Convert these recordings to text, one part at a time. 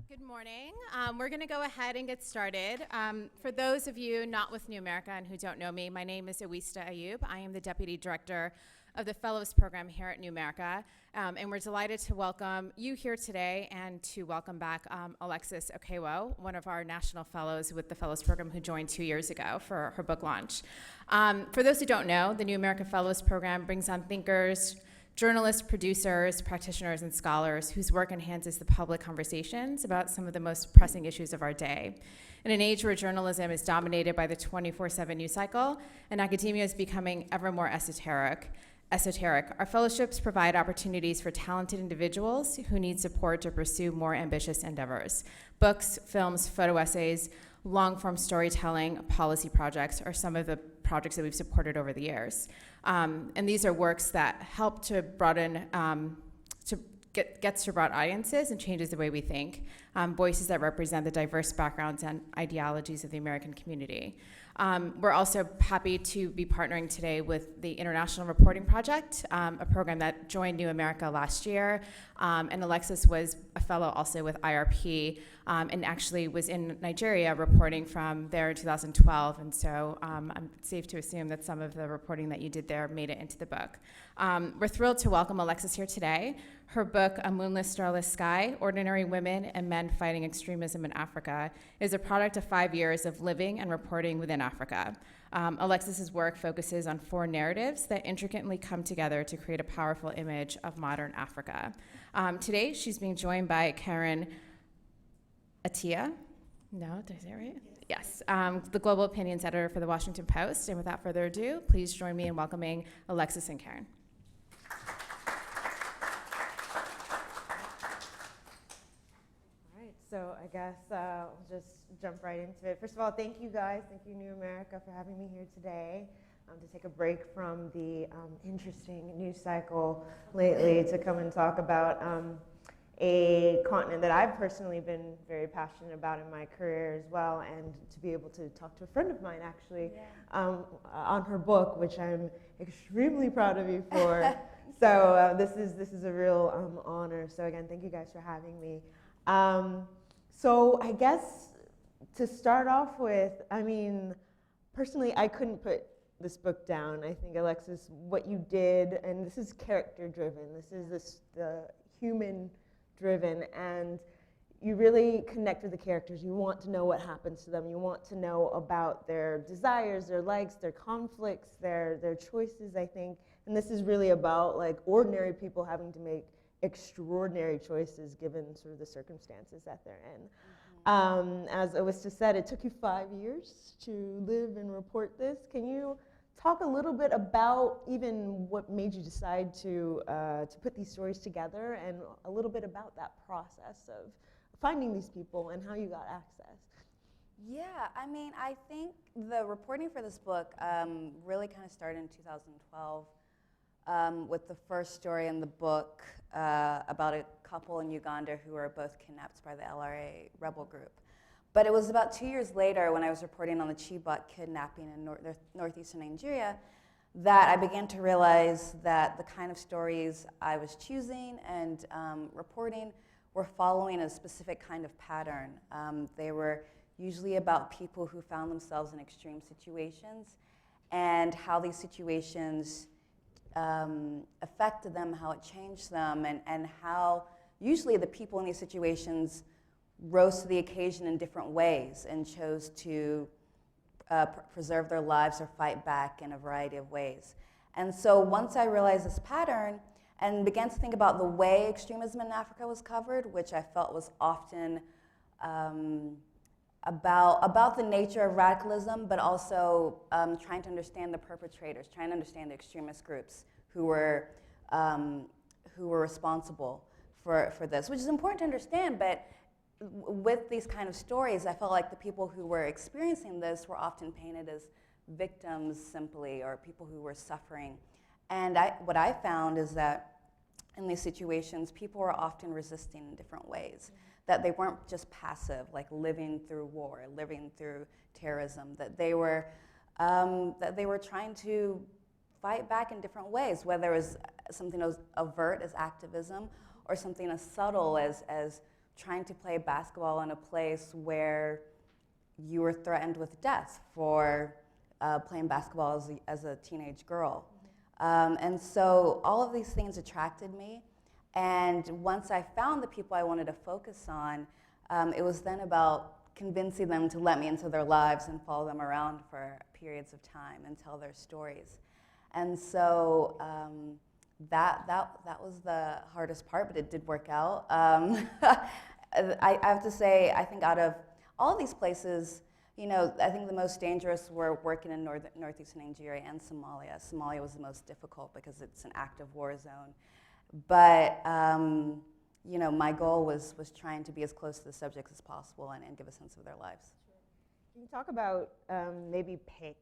Good morning. We're going to go ahead and get started. For those of you not with New America and who don't know me, my name is Awista Ayub. I am the Deputy Director of the Fellows Program here at New America, and we're delighted to welcome you here today and to welcome back Alexis Okeowo, one of our national fellows with the Fellows Program who joined 2 years ago for her book launch. For those who don't know, the New America Fellows Program brings on thinkers, journalists, producers, practitioners, and scholars whose work enhances the public conversations about some of the most pressing issues of our day. In an age where journalism is dominated by the 24/7 news cycle and academia is becoming ever more esoteric, our fellowships provide opportunities for talented individuals who need support to pursue more ambitious endeavors. Books, films, photo essays, long-form storytelling, policy projects are some of the projects that we've supported over the years. And these are works that help to broaden, gets to broad audiences and changes the way we think, voices that represent the diverse backgrounds and ideologies of the American community. We're also happy to be partnering today with the International Reporting Project, a program that joined New America last year. And Alexis was a fellow also with IRP and actually was in Nigeria reporting from there in 2012. And so I'm safe to assume that some of the reporting that you did there made it into the book. We're thrilled to welcome Alexis here today. Her book, A Moonless, Starless Sky, Ordinary Women and Men Fighting Extremism in Africa, is a product of 5 years of living and reporting within Africa. Alexis's work focuses on 4 narratives that intricately come together to create a powerful image of modern Africa. Today, she's being joined by Karen Atia. No, did I say it right? Yes, the Global Opinions Editor for the Washington Post. And without further ado, please join me in welcoming Alexis and Karen. So I guess we'll just jump right into it. First of all, thank you guys. Thank you, New America, for having me here today to take a break from the interesting news cycle lately to come and talk about a continent that I've personally been very passionate about in my career as well, and to be able to talk to a friend of mine actually on her book, which I'm extremely proud of you for. So this is a real honor. So again, thank you guys for having me. So I guess to start off with, I mean, personally, I couldn't put this book down. I think, Alexis, what you did, and this is character-driven, this is the human-driven, and you really connect with the characters. You want to know what happens to them. You want to know about their desires, their likes, their conflicts, their choices, I think. And this is really about, like, ordinary people having to make extraordinary choices given sort of the circumstances that they're in. As Awista said, it took you 5 years to live and report this. Can you talk a little bit about even what made you decide to put these stories together, and a little bit about that process of finding these people and how you got access? Yeah, I mean, I think the reporting for this book really kind of started in 2012 with the first story in the book about a couple in Uganda who were both kidnapped by the LRA rebel group. But it was about 2 years later, when I was reporting on the Chibok kidnapping in northeastern Nigeria, that I began to realize that the kind of stories I was choosing and reporting were following a specific kind of pattern. They were usually about people who found themselves in extreme situations and how these situations affected them, how it changed them, and how usually the people in these situations rose to the occasion in different ways and chose to preserve their lives or fight back in a variety of ways. And so once I realized this pattern and began to think about the way extremism in Africa was covered, which I felt was often about the nature of radicalism, but also trying to understand the perpetrators, trying to understand the extremist groups who were responsible for this, which is important to understand. But with these kind of stories, I felt like the people who were experiencing this were often painted as victims simply, or people who were suffering. And what I found is that in these situations, people were often resisting in different ways. That they weren't just passive, like living through war, living through terrorism. That they were trying to fight back in different ways, whether it was something as overt as activism, or something as subtle as trying to play basketball in a place where you were threatened with death for playing basketball as a teenage girl. And so all of these things attracted me. And once I found the people I wanted to focus on, it was then about convincing them to let me into their lives and follow them around for periods of time and tell their stories. And so that was the hardest part, but it did work out. I have to say, I think out of all these places, you know, I think the most dangerous were working in northeastern Nigeria and Somalia. Somalia was the most difficult because it's an active war zone. But you know, my goal was trying to be as close to the subjects as possible and give a sense of their lives. Can you talk about maybe pick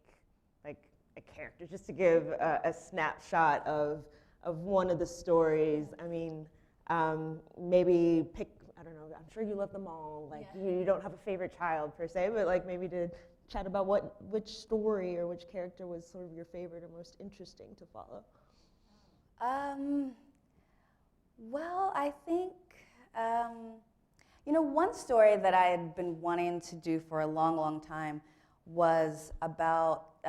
like a character, just to give a snapshot of one of the stories? I mean, maybe pick, I don't know, I'm sure you love them all. Like you don't have a favorite child per se, but like maybe to chat about which story or which character was sort of your favorite or most interesting to follow. Well, I think, you know, one story that I had been wanting to do for a long, long time was about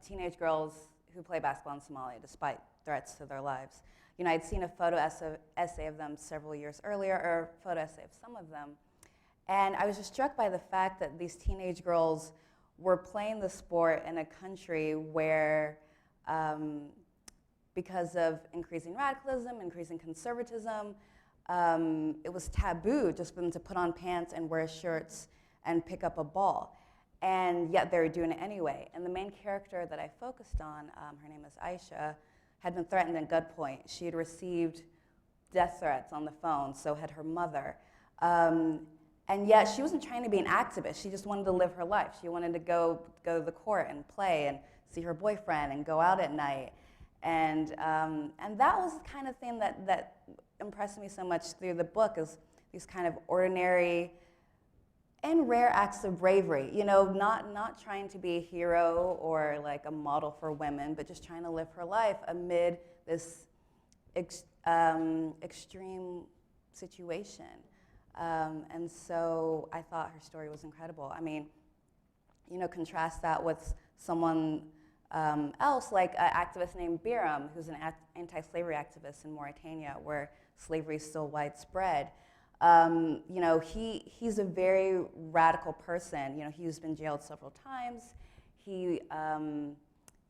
teenage girls who play basketball in Somalia despite threats to their lives. You know, I'd seen a photo essay of them several years earlier, or a photo essay of some of them, and I was just struck by the fact that these teenage girls were playing the sport in a country where because of increasing radicalism, increasing conservatism, it was taboo just for them to put on pants and wear shirts and pick up a ball. And yet they were doing it anyway. And the main character that I focused on, her name is Aisha, had been threatened at gunpoint. She had received death threats on the phone, so had her mother. And yet she wasn't trying to be an activist. She just wanted to live her life. She wanted to go to the court and play and see her boyfriend and go out at night. And that was the kind of thing that impressed me so much through the book, is these kind of ordinary and rare acts of bravery. You know, not trying to be a hero or like a model for women, but just trying to live her life amid this extreme situation. And so I thought her story was incredible. I mean, you know, contrast that with someone else, like an activist named Biram, who's an anti-slavery activist in Mauritania, where slavery is still widespread. You know, he's a very radical person. You know, he's been jailed several times. He,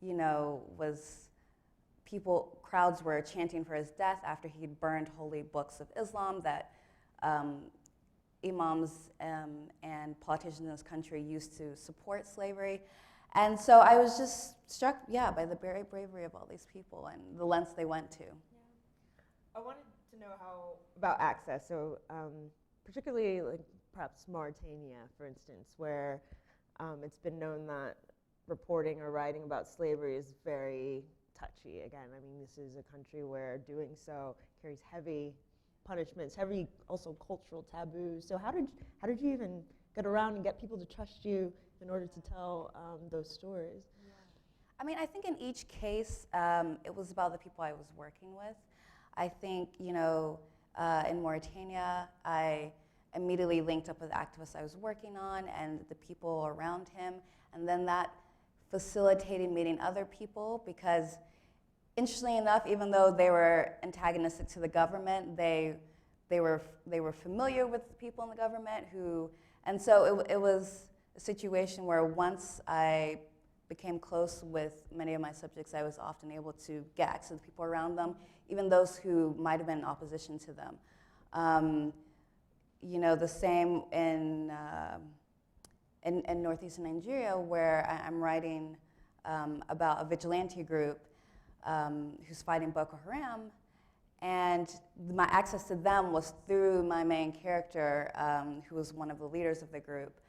you know, crowds were chanting for his death after he'd burned holy books of Islam that imams and politicians in this country used to support slavery. And so I was just struck, by the very bravery of all these people and the lengths they went to. Yeah. I wanted to know about access. So particularly like perhaps Mauritania, for instance, where it's been known that reporting or writing about slavery is very touchy. Again, I mean, this is a country where doing so carries heavy punishments, heavy also cultural taboos. So how did you even get around and get people to trust you in order to tell those stories? Yeah. I mean, I think in each case, it was about the people I was working with. I think, you know, in Mauritania, I immediately linked up with activists I was working on and the people around him, and then that facilitated meeting other people, because interestingly enough, even though they were antagonistic to the government, they were familiar with the people in the government and so it was a situation where once I became close with many of my subjects, I was often able to get access to the people around them, even those who might have been in opposition to them. You know, the same in northeastern Nigeria, where I'm writing about a vigilante group who's fighting Boko Haram, and my access to them was through my main character, who was one of the leaders of the group.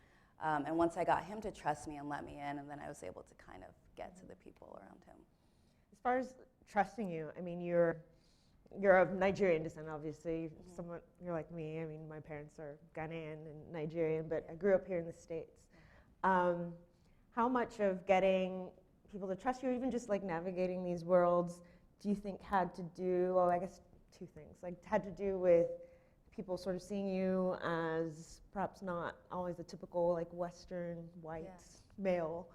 And once I got him to trust me and let me in, and then I was able to kind of get to the people around him. As far as trusting you, I mean, you're of Nigerian descent, obviously. Mm-hmm. You're like me. I mean, my parents are Ghanaian and Nigerian, but I grew up here in the States. How much of getting people to trust you, or even just like navigating these worlds, do you think had to do, well, I guess two things, like had to do with people sort of seeing you as perhaps not always the typical like Western white male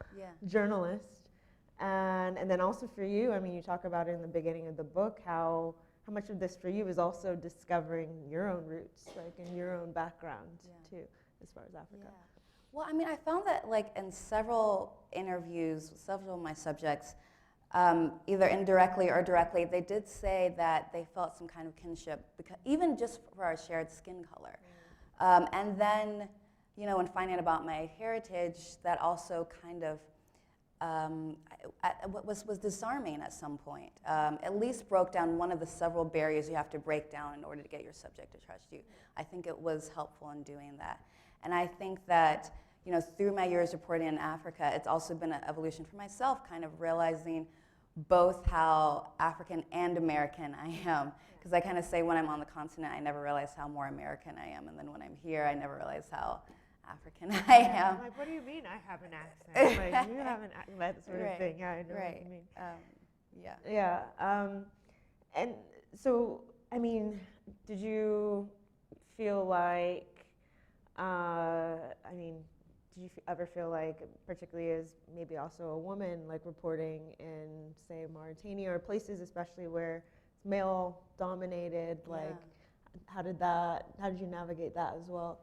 journalist. And then also for you, I mean, you talk about it in the beginning of the book, how much of this for you is also discovering your own roots, like in your own background too, as far as Africa. Well, I mean, I found that like in several interviews with several of my subjects, either indirectly or directly, they did say that they felt some kind of kinship, because even just for our shared skin color. And then, you know, when finding out about my heritage, that also kind of was disarming at some point. At least broke down one of the several barriers you have to break down in order to get your subject to trust you. I think it was helpful in doing that. And I think that, you know, through my years reporting in Africa, it's also been an evolution for myself, kind of realizing both how African and American I am. Because I kind of say when I'm on the continent, I never realize how more American I am. And then when I'm here, I never realize how African I am. I'm like, what do you mean I have an accent? Like, you have an accent, that sort of thing. Yeah, I know what you mean. And so, I mean, did you feel like, did you ever feel like, particularly as maybe also a woman, like reporting in, say, Mauritania or places especially where it's male dominated, like, how did you navigate that as well?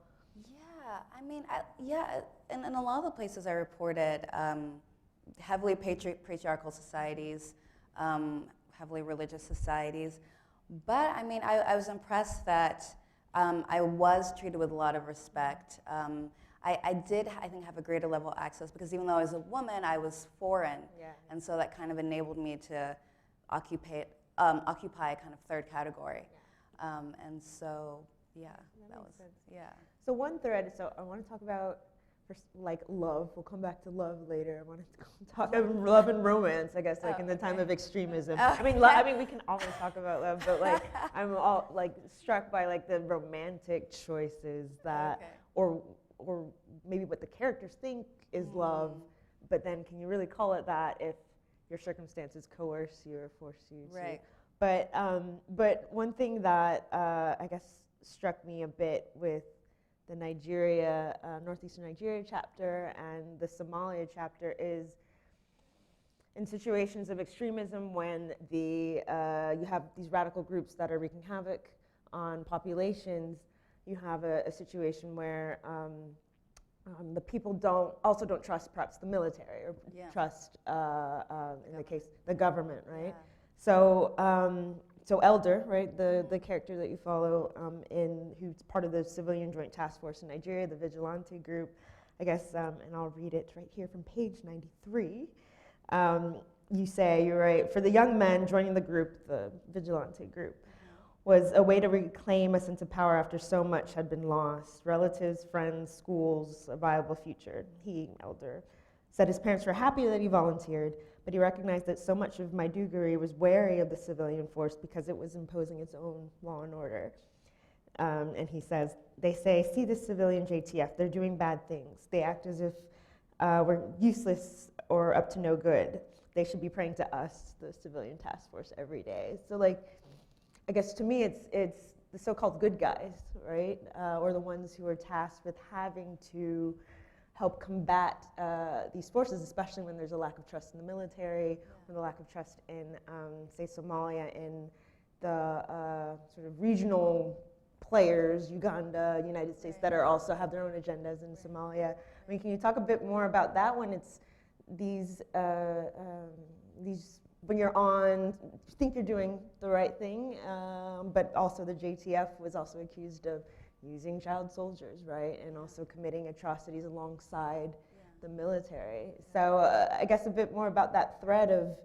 Yeah, I mean, in a lot of the places I reported, heavily patriarchal societies, heavily religious societies, but I mean, I was impressed that I was treated with a lot of respect. I did, I think, have a greater level of access because even though I was a woman, I was foreign, and so that kind of enabled me to occupy a kind of third category, and so that was sense. So one thread. So I want to talk about first, like love. We'll come back to love later. I want to talk about love and romance. I guess like in the time of extremism. I mean, we can always talk about love, but like I'm all like struck by like the romantic choices that, or maybe what the characters think is love, but then can you really call it that if your circumstances coerce you or force you to? Right. But one thing that I guess struck me a bit with the Nigeria, Northeastern Nigeria chapter and the Somalia chapter is in situations of extremism when you have these radical groups that are wreaking havoc on populations, you have a situation where the people don't trust perhaps the military or trust, in the case, the government, right? So Elder, right, the character that you follow, who's part of the Civilian Joint Task Force in Nigeria, the Vigilante group, I guess, and I'll read it right here from page 93. You say, you're right, for the young men joining the group, the Vigilante group, was a way to reclaim a sense of power after so much had been lost. Relatives, friends, schools, a viable future. He, Elder, said his parents were happy that he volunteered, but he recognized that so much of Maiduguri was wary of the civilian force because it was imposing its own law and order. And he says, they say, see the civilian JTF, they're doing bad things. They act as if we're useless or up to no good. They should be praying to us, the civilian task force, every day. So like, I guess to me it's the so-called good guys, right? Or the ones who are tasked with having to help combat these forces, especially when there's a lack of trust in the military, when the lack of trust in, say, Somalia, in the sort of regional players, Uganda, United States, that are also have their own agendas in Somalia. I mean, can you talk a bit more about that when it's these when you're on, you think you're doing the right thing, but also the JTF was also accused of using child soldiers, right, and also committing atrocities alongside the military. So I guess a bit more about that thread of,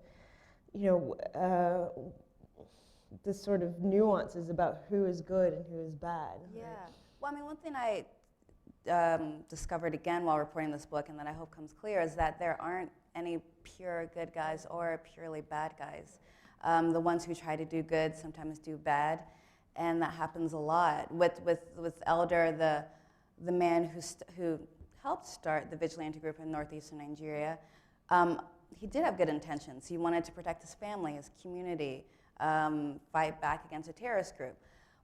the sort of nuances about who is good and who is bad. Yeah. Right? Well, I mean, one thing I discovered again while reporting this book, and that I hope comes clear, is that there aren't any pure good guys or purely bad guys. The ones who try to do good sometimes do bad, and that happens a lot. With Elder, the man who helped start the vigilante group in northeastern Nigeria, he did have good intentions. He wanted to protect his family, his community, fight back against a terrorist group.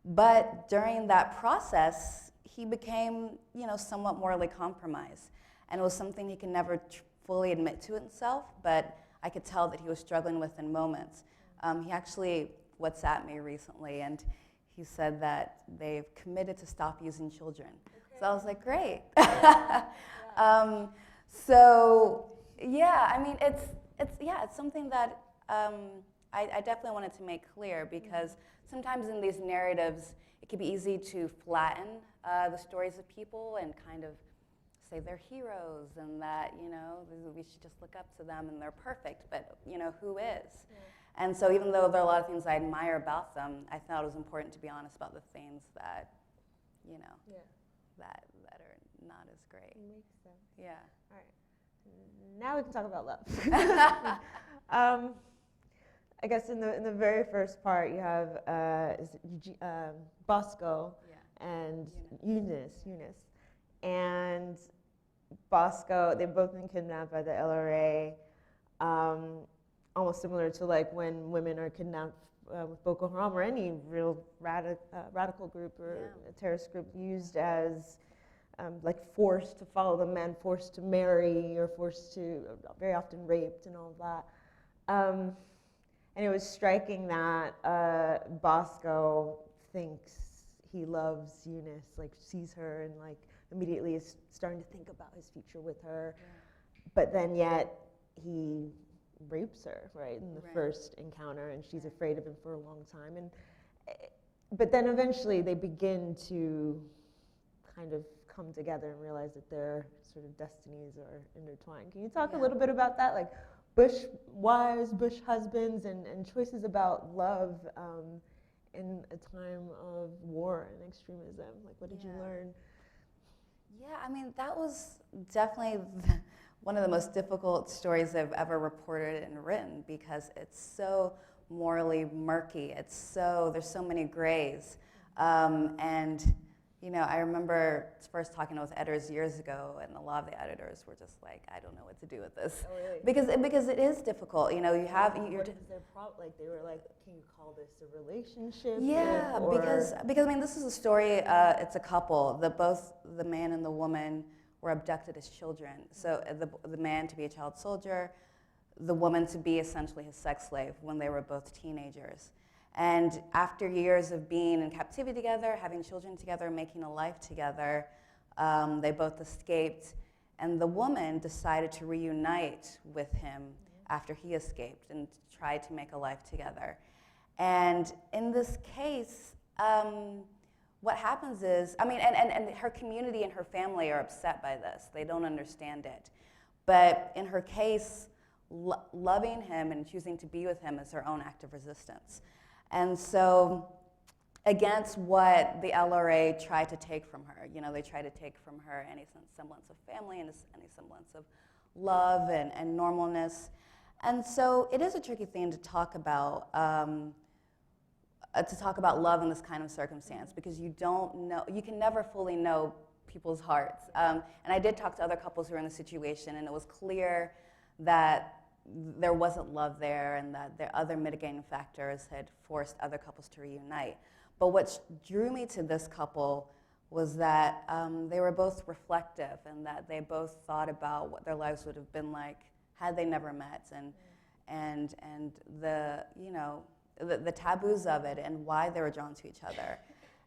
But during that process, he became, somewhat morally compromised. And it was something he could never fully admit to himself, but I could tell that he was struggling with in moments. He actually WhatsApped me recently, and he said that they've committed to stop using children. Okay. So I was like, great. So yeah, I mean, it's something that I definitely wanted to make clear, because sometimes in these narratives, it can be easy to flatten the stories of people and kind of say they're heroes and that, we should just look up to them and they're perfect, but, who is? Yeah. And so even though there are a lot of things I admire about them, I thought it was important to be honest about the things that, that are not as great. It makes sense. Yeah. All right. Now we can talk about love. I guess in the very first part you have Bosco and Eunice. And Bosco, they've both been kidnapped by the LRA, almost similar to like when women are kidnapped with Boko Haram or any real radical group or a terrorist group, used as like forced to follow the men, forced to marry, or forced to, very often raped and all of that. And it was striking that Bosco thinks he loves Eunice, like sees her and like immediately is starting to think about his future with her. Yeah. But then yet he rapes her, right, in the first encounter, and she's afraid of him for a long time. But then eventually they begin to kind of come together and realize that their sort of destinies are intertwined. Can you talk a little bit about that? Like Bush wives, Bush husbands, and choices about love in a time of war and extremism. Like, what did you learn? Yeah, I mean, that was definitely one of the most difficult stories I've ever reported and written, because it's so morally murky. There's so many grays. And I remember first talking with editors years ago, and a lot of the editors were just like, I don't know what to do with this. Oh, really? Because it is difficult. You have... What is their problem? Like, they were like, can you call this a relationship? Yeah, because I mean, this is a story, it's a couple. Both the man and the woman were abducted as children. So the man to be a child soldier, the woman to be essentially his sex slave when they were both teenagers. And after years of being in captivity together, having children together, making a life together, they both escaped. And the woman decided to reunite with him after he escaped and tried to make a life together. And in this case, what happens is, I mean, and her community and her family are upset by this. They don't understand it. But in her case, loving him and choosing to be with him is her own act of resistance. And so, against what the LRA tried to take from her, they tried to take from her any semblance of family and any semblance of love and normalness. And so it is a tricky thing to talk about love in this kind of circumstance, because you can never fully know people's hearts. And I did talk to other couples who were in the situation, and it was clear that there wasn't love there, and that their other mitigating factors had forced other couples to reunite. But what drew me to this couple was that they were both reflective, and that they both thought about what their lives would have been like had they never met, and the taboos of it and why they were drawn to each other.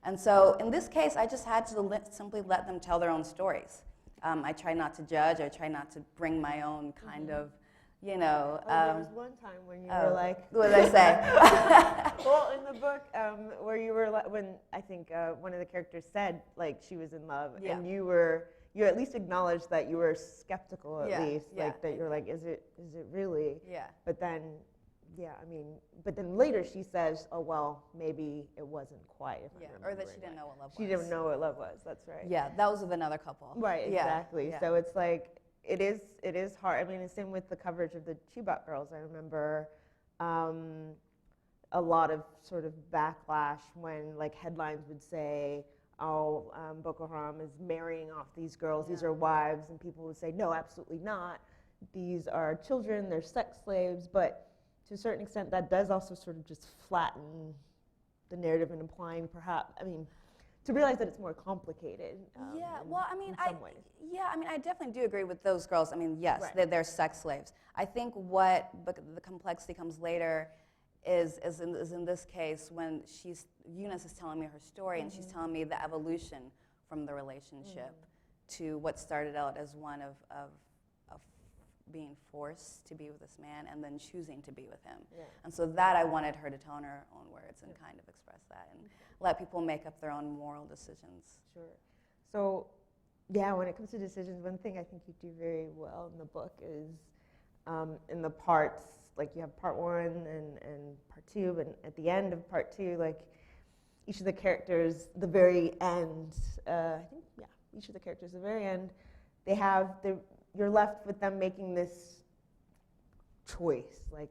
And so in this case, I just had to simply let them tell their own stories. I try not to judge. I try not to bring my own kind of, there was one time when you were like... What did I say? Well, in the book, where you were when I think one of the characters said like she was in love, and you at least acknowledged that you were skeptical at least, like that you're like, is it really? Yeah. But then, but then later she says, oh well, maybe it wasn't quite. Or that she didn't know what love was. She didn't know what love was. That's right. Yeah, that was with another couple. Right. Exactly. Yeah. So it's like. It is hard. I mean, the same with the coverage of the Chibok girls. I remember a lot of sort of backlash when like headlines would say, oh, Boko Haram is marrying off these girls, these are wives, and people would say, no, absolutely not. These are children, they're sex slaves, but to a certain extent that does also sort of just flatten the narrative and implying perhaps, to realize that it's more complicated. Yeah, in, well, I mean, in some ways. I definitely do agree with those girls. I mean, yes, Right. they're sex slaves. I think but the complexity comes later is in this case when Eunice is telling me her story, and she's telling me the evolution from the relationship to what started out as one of being forced to be with this man and then choosing to be with him. Yeah. And so that I wanted her to tell in her own words and kind of express that and let people make up their own moral decisions. Sure. So, yeah, when it comes to decisions, one thing I think you do very well in the book is in the parts, like you have part 1 and part 2, and at the end of part 2, like each of the characters, the very end, each of the characters, the very end, you're left with them making this choice, like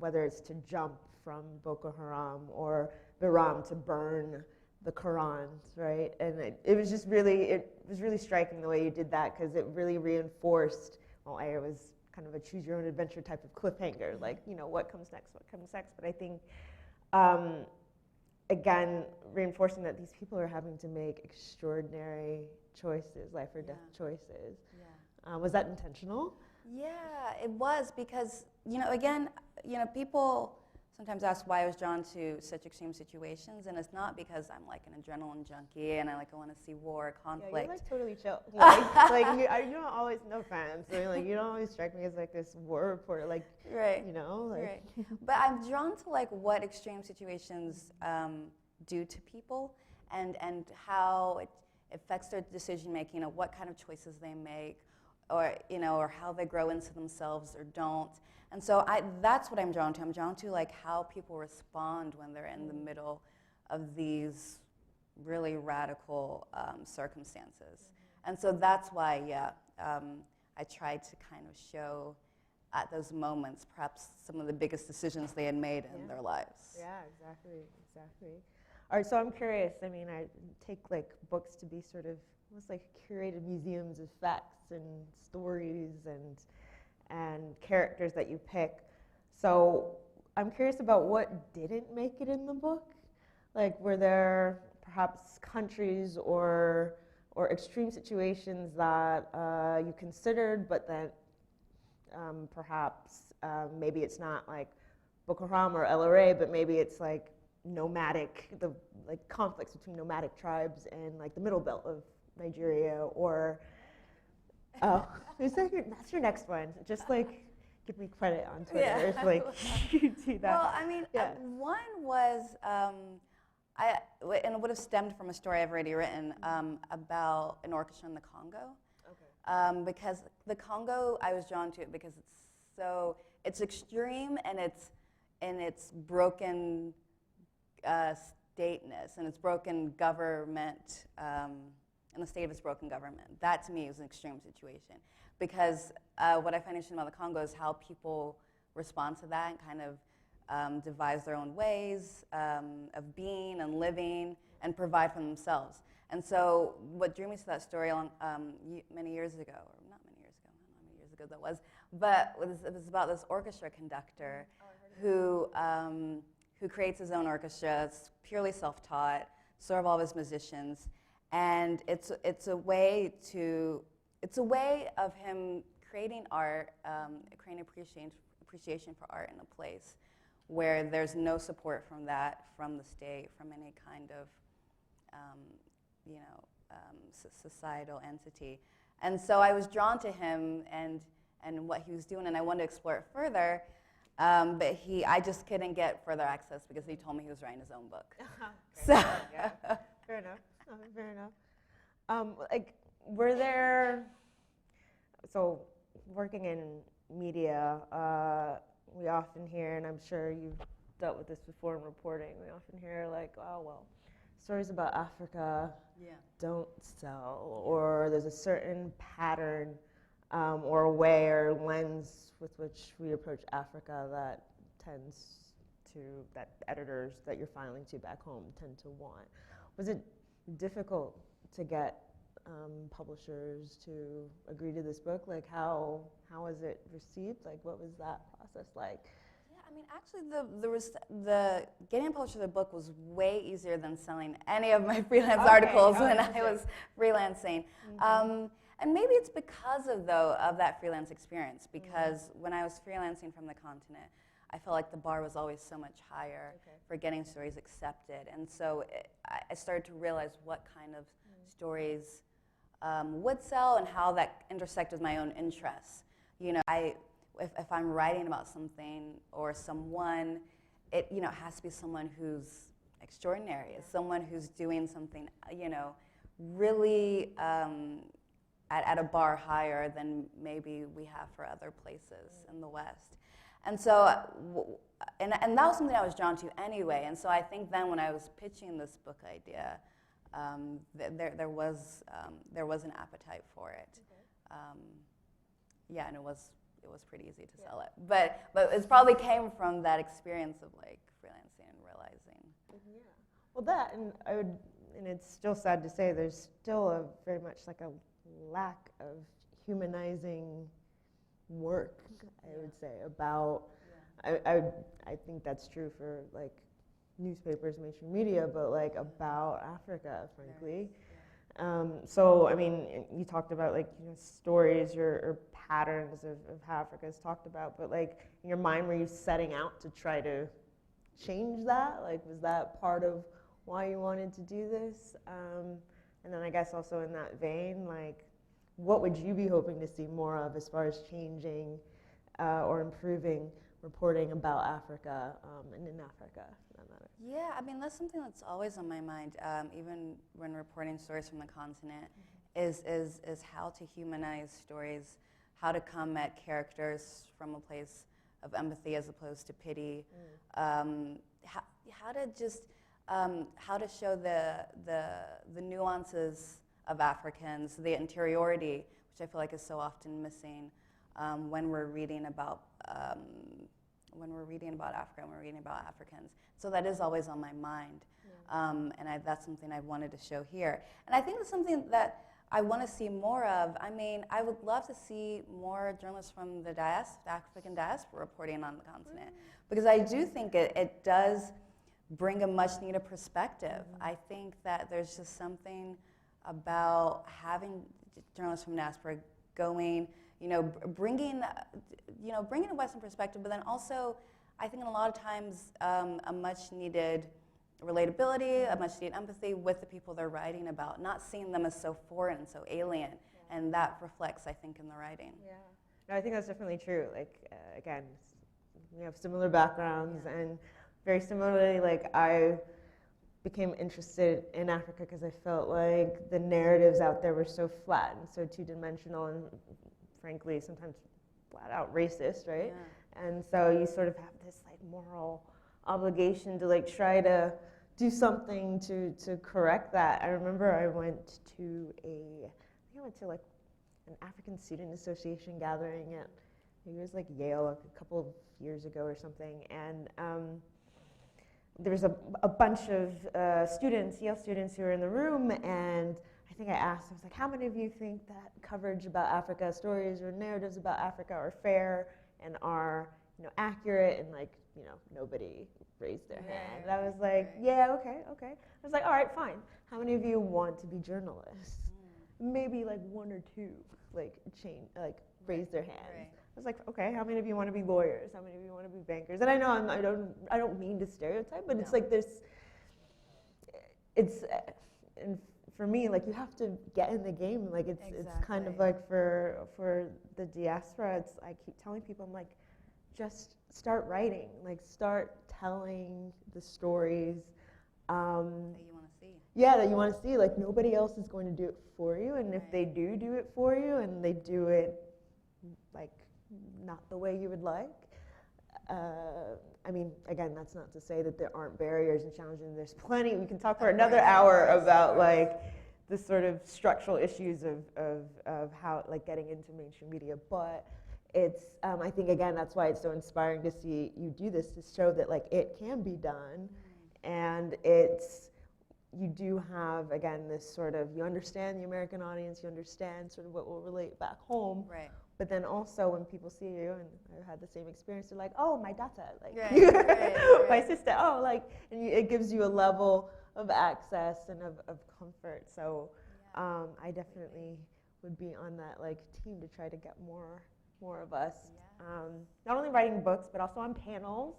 whether it's to jump from Boko Haram or Biram to burn the Qurans, right? And it was really striking the way you did that, because it really reinforced, it was kind of a choose your own adventure type of cliffhanger, like, what comes next, but I think, again, reinforcing that these people are having to make extraordinary choices, life or death choices. Yeah. Was that intentional? Yeah, it was, because, people sometimes ask why I was drawn to such extreme situations, and it's not because I'm like an adrenaline junkie and I want to see war, conflict. Yeah, you're like totally chill. You don't always, no offense, you don't always strike me as like this war reporter, Right. Right. But I'm drawn to what extreme situations do to people, and how it affects their decision making, what kind of choices they make, or how they grow into themselves or don't. And so that's what I'm drawn to. I'm drawn to how people respond when they're in the middle of these really radical circumstances. And so that's why, I tried to kind of show at those moments perhaps some of the biggest decisions they had made in their lives. Yeah, exactly. All right, so I'm curious. I take books to be sort of almost like curated museums of facts and stories and characters that you pick. So I'm curious about what didn't make it in the book. Were there perhaps countries or extreme situations that you considered, but that perhaps maybe it's not like Boko Haram or LRA, but maybe it's nomadic, conflicts between nomadic tribes and the middle belt of Nigeria, or that's your next one. Just give me credit on Twitter if you do that. Well, one was and it would have stemmed from a story I've already written about an orchestra in the Congo. Okay. Because the Congo, I was drawn to it because it's extreme and it's broken stateness and its broken government. In the state of its broken government. That to me is an extreme situation, because what I find interesting about the Congo is how people respond to that and kind of devise their own ways of being and living and provide for themselves. And so what drew me to that story many years ago, or not many years ago, I don't know how many years ago that was, but it was about this orchestra conductor who creates his own orchestra. It's purely self-taught, sort of all of his musicians. And it's a way of him creating art, creating appreciation for art in a place where there's no support from the state, from any kind of societal entity. And so I was drawn to him and what he was doing, and I wanted to explore it further. But I just couldn't get further access because he told me he was writing his own book. Okay. Yeah. Fair enough. Fair enough. Were there, so working in media, we often hear, and I'm sure you've dealt with this before in reporting, we often hear stories about Africa don't sell, or there's a certain pattern or a way or lens with which we approach Africa that editors that you're filing to back home tend to want. Was it difficult to get publishers to agree to this book? How was it received? What was that process like? Yeah, I mean, actually, the getting published with a book was way easier than selling any of my freelance articles when I was freelancing. And maybe it's because of that freelance experience. Because when I was freelancing from the continent, I felt like the bar was always so much higher for getting stories accepted, and so I started to realize what kind of stories would sell and how that intersected with my own interests. You know, if I'm writing about something or someone, it has to be someone who's extraordinary. It's someone who's doing something, really at a bar higher than maybe we have for other places in the West. And so, and that was something I was drawn to anyway. And so I think then when I was pitching this book idea, there was an appetite for it. And it was pretty easy to sell it. But it probably came from that experience of like freelancing and realizing. Yeah. Well, that and it's still sad to say there's still very much like a lack of humanizing work. I would say about. I think that's true for like newspapers, mainstream media, but like about Africa, frankly. So I mean, you talked about like stories or patterns of how Africa is talked about, but like in your mind, were you setting out to try to change that? Like, was that part of why you wanted to do this? And then I guess also in that vein, like, what would you be hoping to see more of as far as changing or improving reporting about Africa and in Africa, for that matter? Yeah, I mean, that's something that's always on my mind, even when reporting stories from the continent, is how to humanize stories, how to come at characters from a place of empathy as opposed to pity, how to show the nuances of Africans, the interiority, which I feel like is so often missing when we're reading about Africa, when we're reading about Africans. So that is always on my mind, and that's something I wanted to show here. And I think it's something that I want to see more of. I mean, I would love to see more journalists from the African diaspora reporting on the continent, because I do think it does bring a much needed perspective. I think that there's just something about having journalists from diaspora going, bringing a Western perspective, but then also, I think in a lot of times, a much needed relatability, a much needed empathy with the people they're writing about, not seeing them as so foreign, so alien, and that reflects, I think, in the writing. Yeah, no, I think that's definitely true. Like, again, we have similar backgrounds, and very similarly, like, I became interested in Africa because I felt like the narratives out there were so flat and so two-dimensional and, frankly, sometimes flat out racist, right? Yeah. And so you sort of have this like moral obligation to like try to do something to correct that. I remember I went to like an African Student Association gathering at, it was like Yale a couple of years ago or something, and there was a bunch of Yale students who were in the room, and I think I asked, I was like, how many of you think that coverage about Africa, stories or narratives about Africa are fair and are accurate? And like, nobody raised their hand. And I was like, yeah, okay. I was like, all right, fine. How many of you want to be journalists? Maybe like one or two raised their hands. Right. I was like, okay, how many of you want to be lawyers? How many of you want to be bankers? And I know I don't mean to stereotype, but it's like and for me, like, you have to get in the game. Like, it's kind of like for the diaspora, I keep telling people, I'm like, just start writing. Like, start telling the stories that you want to see. Yeah, that you want to see. Like, nobody else is going to do it for you, and if they do it for you, and they do it like not the way you would like. I mean, again, that's not to say that there aren't barriers and challenges. There's plenty. We can talk for another hour about like the sort of structural issues of how like getting into mainstream media. But it's I think again that's why it's so inspiring to see you do this, to show that like it can be done, and it's you do have, again, this sort of, you understand the American audience, you understand sort of what will relate back home. Right. But then also when people see you, and I've had the same experience, they're like, oh, my daughter, like, Right. my sister, oh, like, and it gives you a level of access and of comfort. So I definitely would be on that like team to try to get more of us, not only writing books, but also on panels,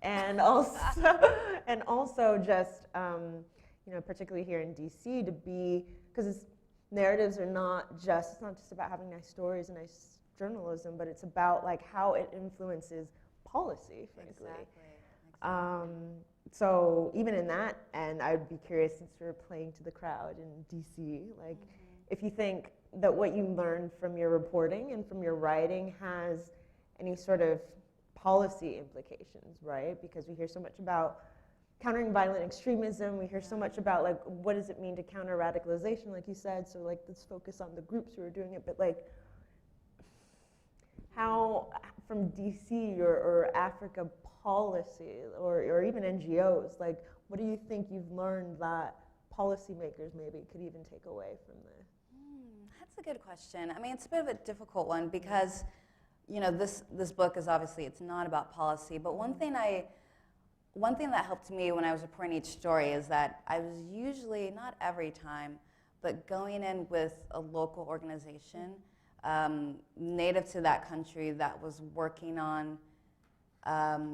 and also just, particularly here in DC, to be, because narratives are it's not just about having nice stories and nice journalism, but it's about like how it influences policy, frankly. Exactly. So even in that, and I would be curious, since we're playing to the crowd in DC, like if you think that what you learned from your reporting and from your writing has any sort of policy implications, right? Because we hear so much about countering violent extremism. We hear so much about like what does it mean to counter radicalization, like you said. So like let's focus on the groups who are doing it. But like how from DC or Africa policy or even NGOs, like what do you think you've learned that policymakers maybe could even take away from this? That's a good question. I mean, it's a bit of a difficult one because, this book is obviously, it's not about policy, but one thing that helped me when I was reporting each story is that I was usually, not every time, but going in with a local organization native to that country that was working on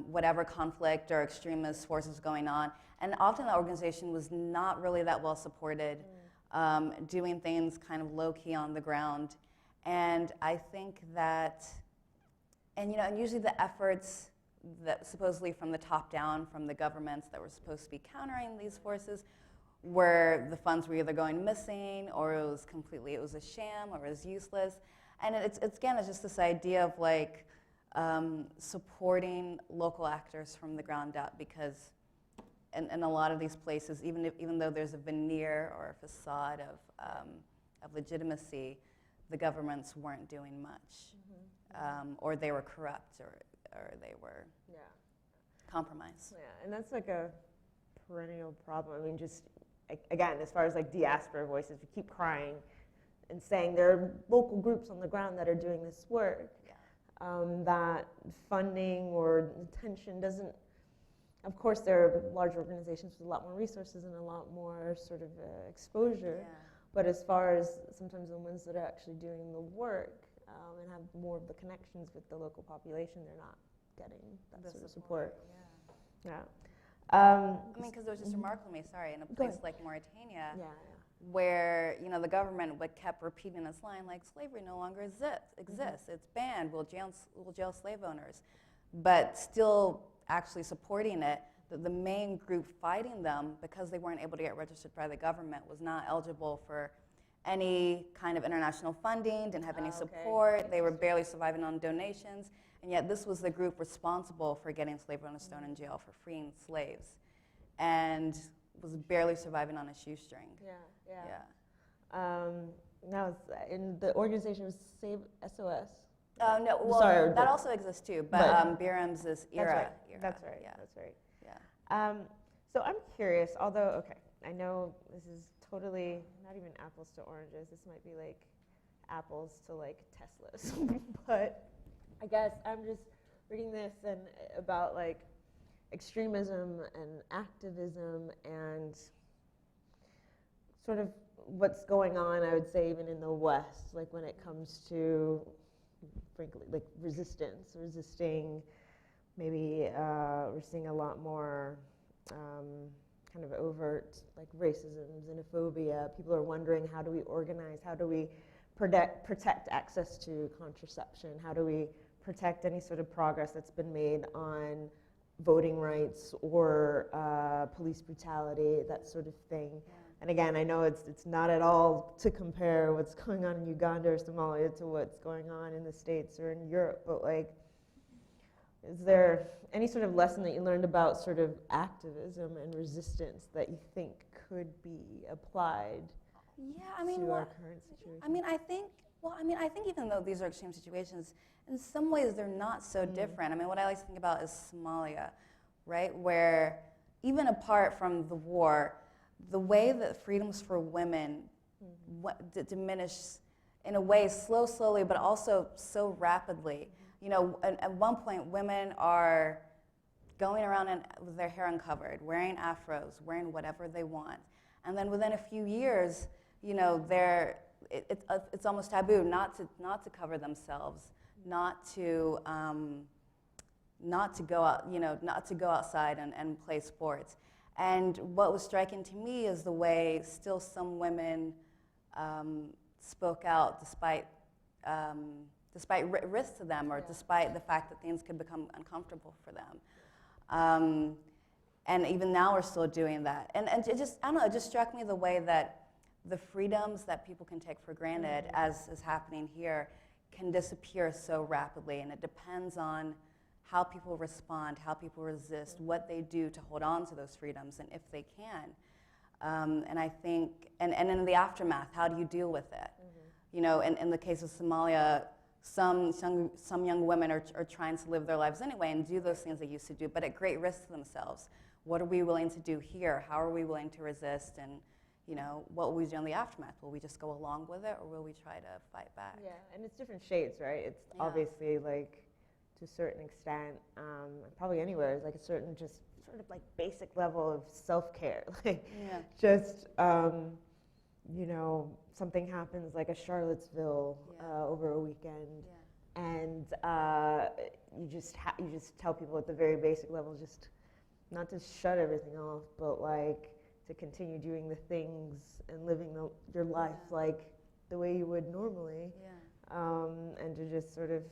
whatever conflict or extremist forces going on. And often that organization was not really that well supported, doing things kind of low-key on the ground. And I think that, and usually the efforts that supposedly from the top down, from the governments that were supposed to be countering these forces, where the funds were either going missing or it was a sham or it was useless. And it's just this idea of like supporting local actors from the ground up, because in a lot of these places, even though there's a veneer or a facade of legitimacy, the governments weren't doing much, or they were corrupt, or they were compromised. Yeah, and that's like a perennial problem. I mean, just again, as far as like diaspora voices, we keep crying and saying there are local groups on the ground that are doing this work. That funding or attention doesn't. Of course, there are large organizations with a lot more resources and a lot more sort of exposure. Yeah. But as far as sometimes the ones that are actually doing the work and have more of the connections with the local population, they're not getting that sort of support. Yeah. I mean, because it was just remarkable to me, in a place like Mauritania, where the government kept repeating this line, like, slavery no longer exists. It's banned. We'll jail slave owners. But still actually supporting it, the main group fighting them, because they weren't able to get registered by the government, was not eligible for any kind of international funding, didn't have any support. They were barely surviving on donations. And yet this was the group responsible for getting slave owners thrown in jail for freeing slaves, and was barely surviving on a shoestring. Now, in the organization was Save SOS. No, well, sorry, that also exists too, but BRM's is ERA. That's right. Yeah. So I'm curious, although, I know this is totally not even apples to oranges. This might be like apples to like Teslas, but I guess I'm just reading this and about like extremism and activism and sort of what's going on, I would say, even in the West, like when it comes to, frankly, like resisting, maybe we're seeing a lot more kind of overt like racism, xenophobia. People are wondering, how do we organize? How do we protect access to contraception? How do we protect any sort of progress that's been made on voting rights or police brutality, that sort of thing? And again, I know it's not at all to compare what's going on in Uganda or Somalia to what's going on in the States or in Europe, but like, is there any sort of lesson that you learned about sort of activism and resistance that you think could be applied to our current situation? I think even though these are extreme situations, in some ways they're not so different. I mean, what I like to think about is Somalia, right? Where even apart from the war, the way that freedoms for women diminish in a way slowly, but also so rapidly. You know, at one point, women are going around with their hair uncovered, wearing afros, wearing whatever they want. And then within a few years, you know, it's almost taboo not to cover themselves, not to go out, you know, not to go outside and play sports. And what was striking to me is the way still some women spoke out despite risk to them, or despite the fact that things could become uncomfortable for them. And even now we're still doing that. And it just, I don't know, it just struck me the way that the freedoms that people can take for granted, as is happening here, can disappear so rapidly. And it depends on how people respond, how people resist, what they do to hold on to those freedoms, and if they can. And I think, and in the aftermath, how do you deal with it? You know, in the case of Somalia, some young women are trying to live their lives anyway and do those things they used to do, but at great risk to themselves. What are we willing to do here? How are we willing to resist? And, you know, what will we do in the aftermath? Will we just go along with it, or will we try to fight back? Yeah, and it's different shades, right? It's obviously, like, to a certain extent, probably anywhere, is like a certain just sort of like basic level of self-care. Like, just, you know, something happens like a Charlottesville over a weekend, and you just tell people at the very basic level, just not to shut everything off, but like to continue doing the things and living your life like the way you would normally, and to just sort of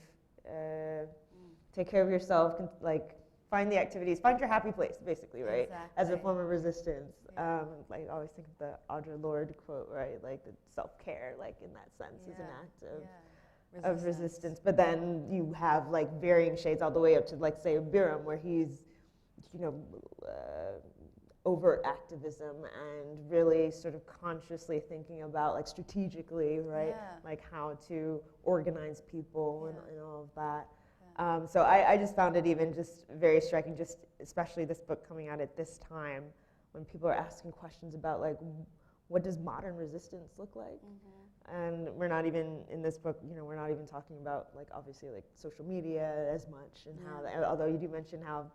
take care of yourself, like find the activities, find your happy place, basically, right? Exactly. As a form of resistance. Like, I always think of the Audre Lorde quote, right? Like, the self-care, like, in that sense, is an act of resistance. But then you have, like, varying shades all the way up to, like, say, Biram, where he's, you know, overt activism and really sort of consciously thinking about, like, strategically, right? Like, how to organize people and all of that. So I just found it even just very striking, just especially this book coming out at this time when people are asking questions about, like, what does modern resistance look like? And we're not even, in this book, you know, we're not even talking about, like, obviously, like, social media as much, and how that, although you do mention how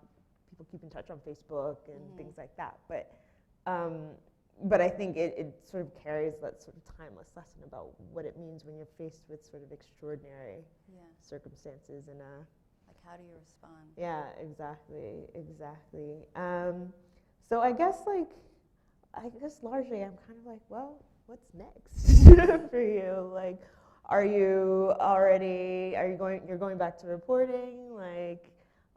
people keep in touch on Facebook and things like that. But I think it sort of carries that sort of timeless lesson about what it means when you're faced with sort of extraordinary circumstances and like, how do you respond? Yeah, exactly. So I guess largely I'm kind of like, well, what's next for you? Like, you're going back to reporting? Like,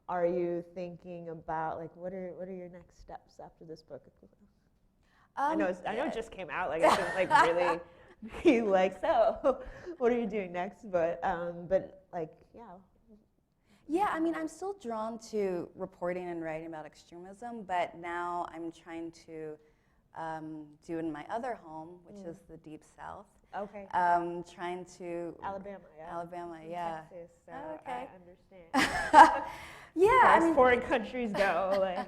are you thinking about, like, what are your next steps after this book? I know it just came out. Like, I shouldn't like really be like, so what are you doing next? But like, Yeah, I mean, I'm still drawn to reporting and writing about extremism, but now I'm trying to do it in my other home, which is the Deep South. Okay. Trying to Alabama, Texas. So okay. I understand. As foreign countries go, like.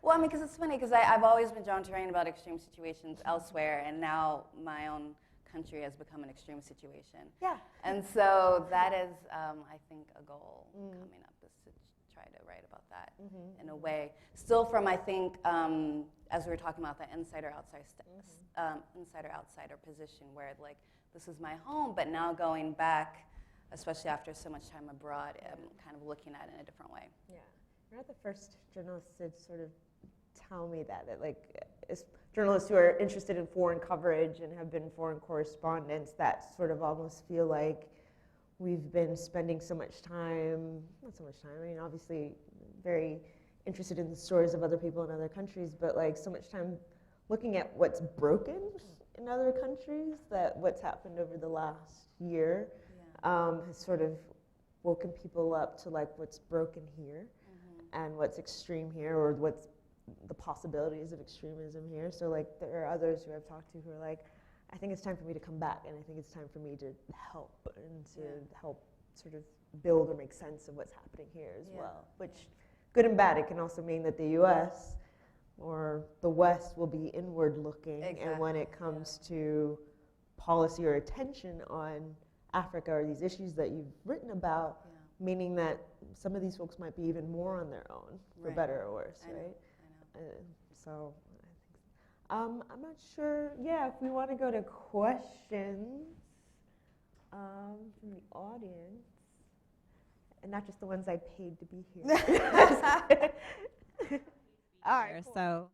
Well, I mean, because it's funny, because I've always been drawn to writing about extreme situations elsewhere, and now my own country has become an extreme situation. Yeah. And so that is, I think, a goal coming up, is to try to write about that in a way. Still from, I think, as we were talking about, the insider-outsider position, where, like, this is my home, but now going back, especially after so much time abroad, kind of looking at it in a different way. Yeah. You're not the first journalist to sort of tell me that like, journalists who are interested in foreign coverage and have been foreign correspondents, that sort of almost feel like we've been spending not so much time, I mean, obviously very interested in the stories of other people in other countries, but like so much time looking at what's broken in other countries, that what's happened over the last year has sort of woken people up to, like, what's broken here and what's extreme here, or what's the possibilities of extremism here. So, like, there are others who I've talked to who are like, I think it's time for me to come back, and I think it's time for me to help, and to help sort of build or make sense of what's happening here as well. Which, good and bad, it can also mean that the U.S., or the West will be inward looking, and when it comes to policy or attention on Africa or these issues that you've written about, meaning that some of these folks might be even more on their own, for better or worse, right? I know. So I'm not sure, if we want to go to questions from the audience, and not just the ones I paid to be here. All right, cool. So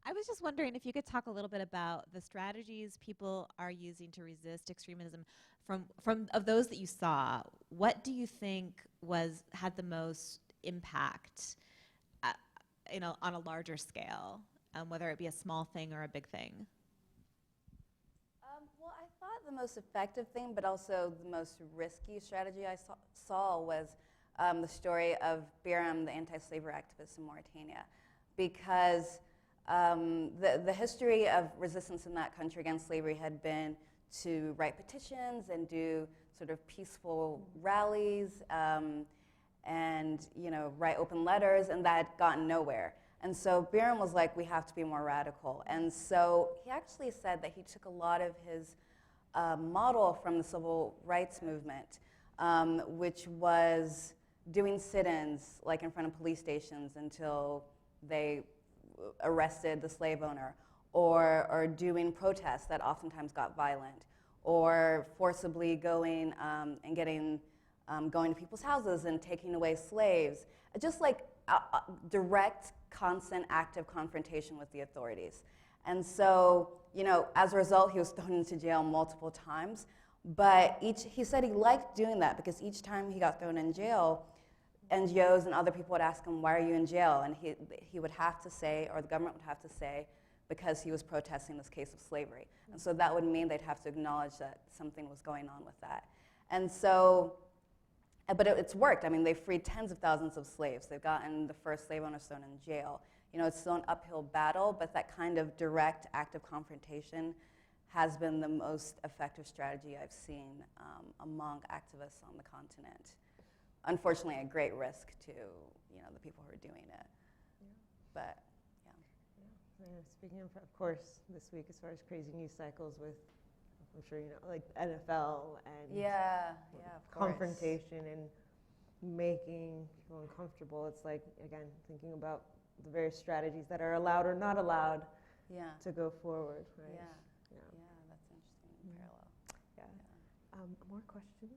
I was just wondering if you could talk a little bit about the strategies people are using to resist extremism. From of those that you saw, what do you think had the most impact, on a larger scale, whether it be a small thing or a big thing? Well, I thought the most effective thing, but also the most risky strategy I saw was the story of Biram, the anti-slavery activist in Mauritania, because the history of resistance in that country against slavery had been to write petitions and do sort of peaceful rallies and write open letters, and that had gotten nowhere. And so Biram was like, we have to be more radical. And so he actually said that he took a lot of his model from the civil rights movement, which was doing sit-ins like in front of police stations until they arrested the slave owner, or doing protests that oftentimes got violent, or forcibly going and going to people's houses and taking away slaves. Just like direct, constant, active confrontation with the authorities. And so, as a result, he was thrown into jail multiple times. But he said he liked doing that because each time he got thrown in jail, NGOs and other people would ask him, why are you in jail? And he would have to say, or the government would have to say, because he was protesting this case of slavery. And so that would mean they'd have to acknowledge that something was going on with that. And so, but it's worked. I mean, they freed tens of thousands of slaves. They've gotten the first slave owners thrown in jail. It's still an uphill battle, but that kind of direct, active confrontation has been the most effective strategy I've seen among activists on the continent. Unfortunately, at great risk to the people who are doing it. But speaking of course, this week as far as crazy news cycles with, I'm sure like NFL and of course. Confrontation and making people uncomfortable. It's like, again, thinking about the various strategies that are allowed or not allowed to go forward, right? That's interesting. Parallel. More questions?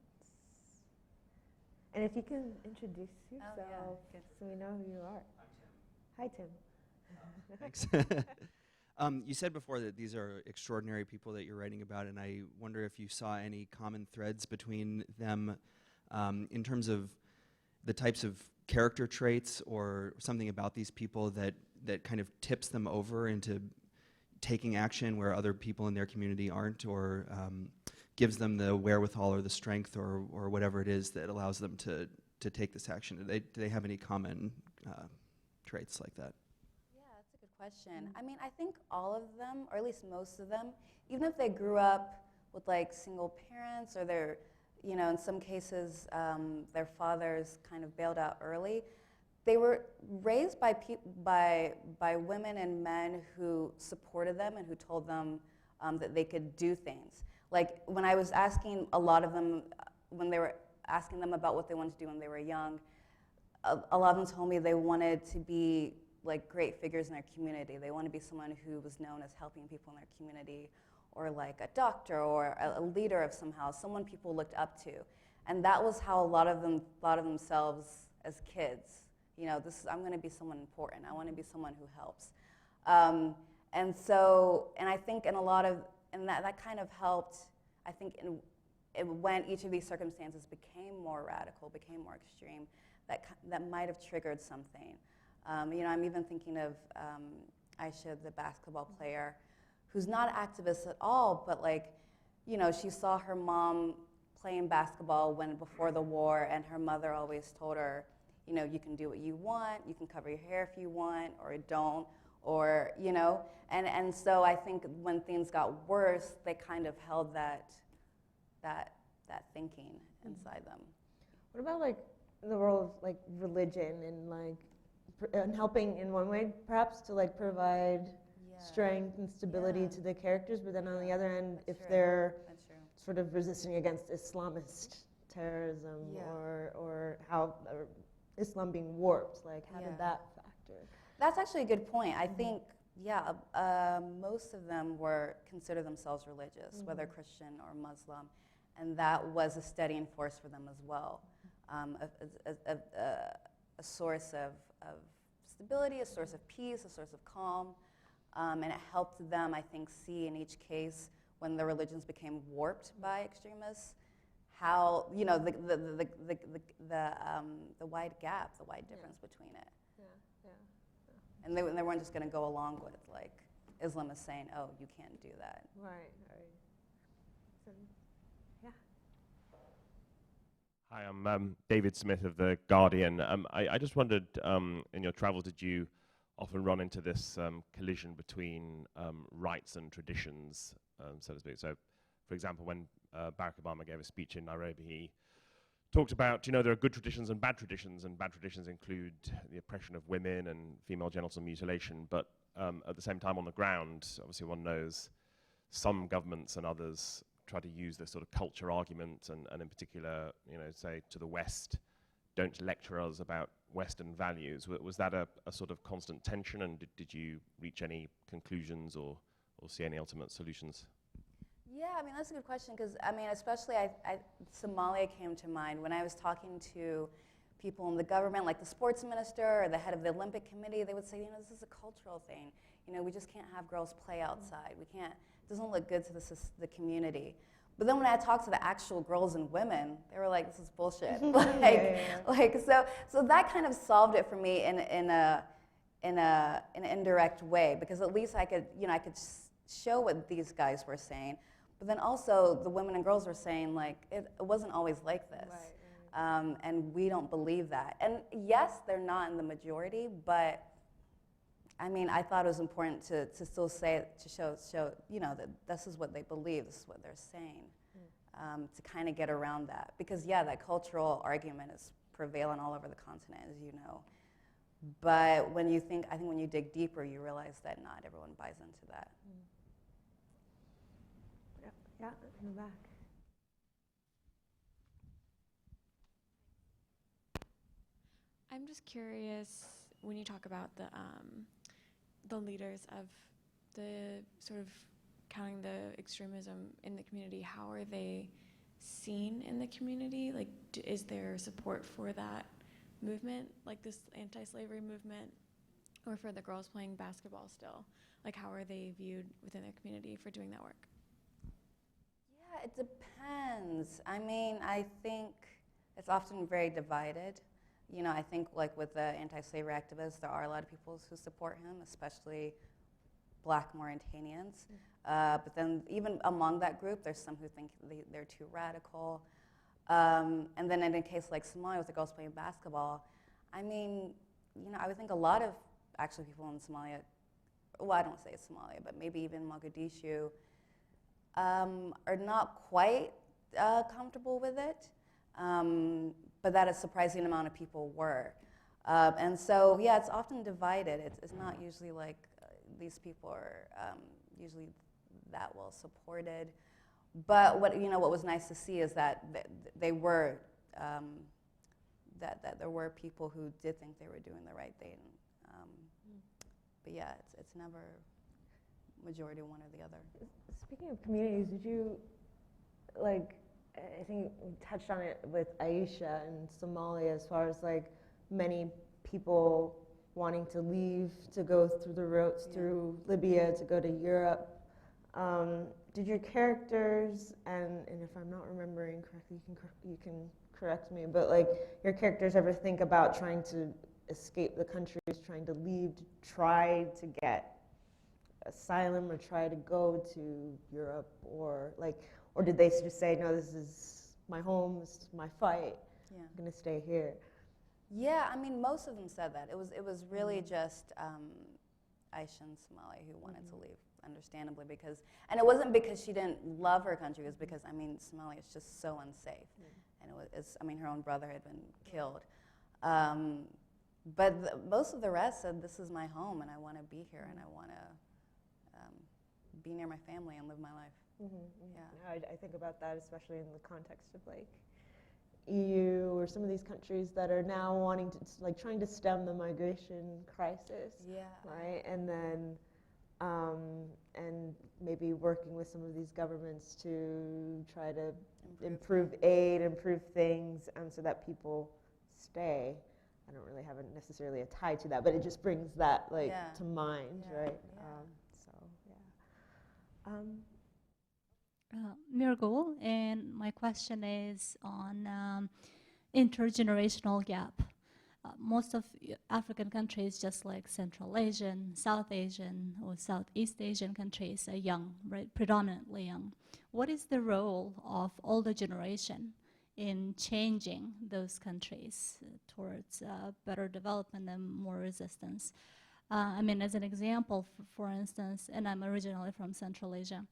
And if you can introduce yourself so we know who you are. Hi, Tim. Thanks. You said before that these are extraordinary people that you're writing about, and I wonder if you saw any common threads between them in terms of the types of character traits or something about these people that kind of tips them over into taking action where other people in their community aren't, or gives them the wherewithal or the strength or whatever it is that allows them to take this action. Do they have any common traits like that? Yeah, that's a good question. I mean, I think all of them, or at least most of them, even if they grew up with like single parents, or they're, in some cases, their fathers kind of bailed out early, they were raised by women and men who supported them and who told them that they could do things. Like when I was asking a lot of them, when they were asking them about what they wanted to do when they were young, a lot of them told me they wanted to be like great figures in their community. They wanted to be someone who was known as helping people in their community, or like a doctor or a leader of some house, someone people looked up to. And that was how a lot of them thought of themselves as kids. I'm going to be someone important. I want to be someone who helps. And I think that kind of helped, I think, when each of these circumstances became more radical, became more extreme, that might have triggered something. I'm even thinking of Aisha, the basketball player, who's not an activist at all, but she saw her mom playing basketball before the war, and her mother always told her, you can do what you want, you can cover your hair if you want, or don't, or, and so I think when things got worse, they kind of held that thinking inside them. What about like in the world of like religion and like and helping in one way, perhaps, to like provide strength and stability to the characters, but then on the other end, if they're sort of resisting against Islamist terrorism or how or Islam being warped, like how did that factor? That's actually a good point. I think, most of them consider themselves religious, whether Christian or Muslim, and that was a steadying force for them as well, a source of stability, a source of peace, a source of calm, and it helped them, I think, see in each case when the religions became warped by extremists, how the wide gap, the wide difference between it. And they weren't just going to go along with, like, Islam is saying, oh, you can't do that. Right. So, Hi, I'm David Smith of The Guardian. I just wondered, in your travels, did you often run into this collision between rights and traditions, so to speak? So, for example, when Barack Obama gave a speech in Nairobi, he talked about, there are good traditions, and bad traditions include the oppression of women and female genital mutilation, but at the same time on the ground, obviously one knows some governments and others try to use this sort of culture argument, and in particular, say to the West, don't lecture us about Western values. Was that a sort of constant tension, and did you reach any conclusions or see any ultimate solutions? Yeah, I mean, that's a good question, because, I mean, especially Somalia came to mind when I was talking to people in the government, like the sports minister or the head of the Olympic Committee. They would say, this is a cultural thing. We just can't have girls play outside. We can't, it doesn't look good to the community. But then when I talked to the actual girls and women, they were like, this is bullshit. So that kind of solved it for me in an indirect way, because at least I could show what these guys were saying. But then also the women and girls were saying, like, it wasn't always like this. Right. And we don't believe that. And yes, they're not in the majority, but I mean, I thought it was important to still say, to show that this is what they believe, this is what they're saying, to kind of get around that. Because that cultural argument is prevalent all over the continent, as you know. But I think when you dig deeper, you realize that not everyone buys into that. Yeah, in the back. I'm just curious, when you talk about the leaders of the sort of counting the extremism in the community, how are they seen in the community? Like, is there support for that movement, like this anti-slavery movement, or for the girls playing basketball still? Like, how are they viewed within their community for doing that work? Yeah, it depends. I mean, I think it's often very divided. I think like with the anti-slavery activists, there are a lot of people who support him, especially Black Mauritanians. But then even among that group, there's some who think they're too radical. And then in a case like Somalia with the girls playing basketball, I mean, I would think a lot of actually people in Somalia, well, I don't say Somalia, but maybe even Mogadishu, are not quite comfortable with it. But that a surprising amount of people were. And so, it's often divided. It's not usually like these people are usually that well supported. But what was nice to see is that they were, that there were people who did think they were doing the right thing. But it's never majority one or the other. Speaking of communities, did you, I think we touched on it with Aisha in Somalia, as far as like many people wanting to leave to go through the routes through Libya to go to Europe. Did your characters, and if I'm not remembering correctly, you can correct me, but like your characters ever think about trying to escape the countries, trying to leave, to try to get asylum or try to go to Europe, or did they just say, no, this is my home, this is my fight, I'm gonna stay here? Yeah, I mean, most of them said that. It was really just Aisha in Somalia who wanted to leave, understandably, and it wasn't because she didn't love her country, it was because, I mean, Somalia is just so unsafe. And I mean, her own brother had been killed. most of the rest said, this is my home, and I want to be here, and I want to be near my family and live my life. Yeah, I think about that, especially in the context of like EU or some of these countries that are now wanting to, like, trying to stem the migration crisis, right? And then, and maybe working with some of these governments to try to improve aid, improve things, so that people stay. I don't really have necessarily a tie to that, but it just brings that like to mind, right? So yeah. Miracle, and my question is on intergenerational gap. Most of African countries, just like Central Asian, South Asian, or Southeast Asian countries, are young, right? Predominantly young. What is the role of older generation in changing those countries towards better development and more resistance? I mean, as an example, for instance, and I'm originally from Central Asia,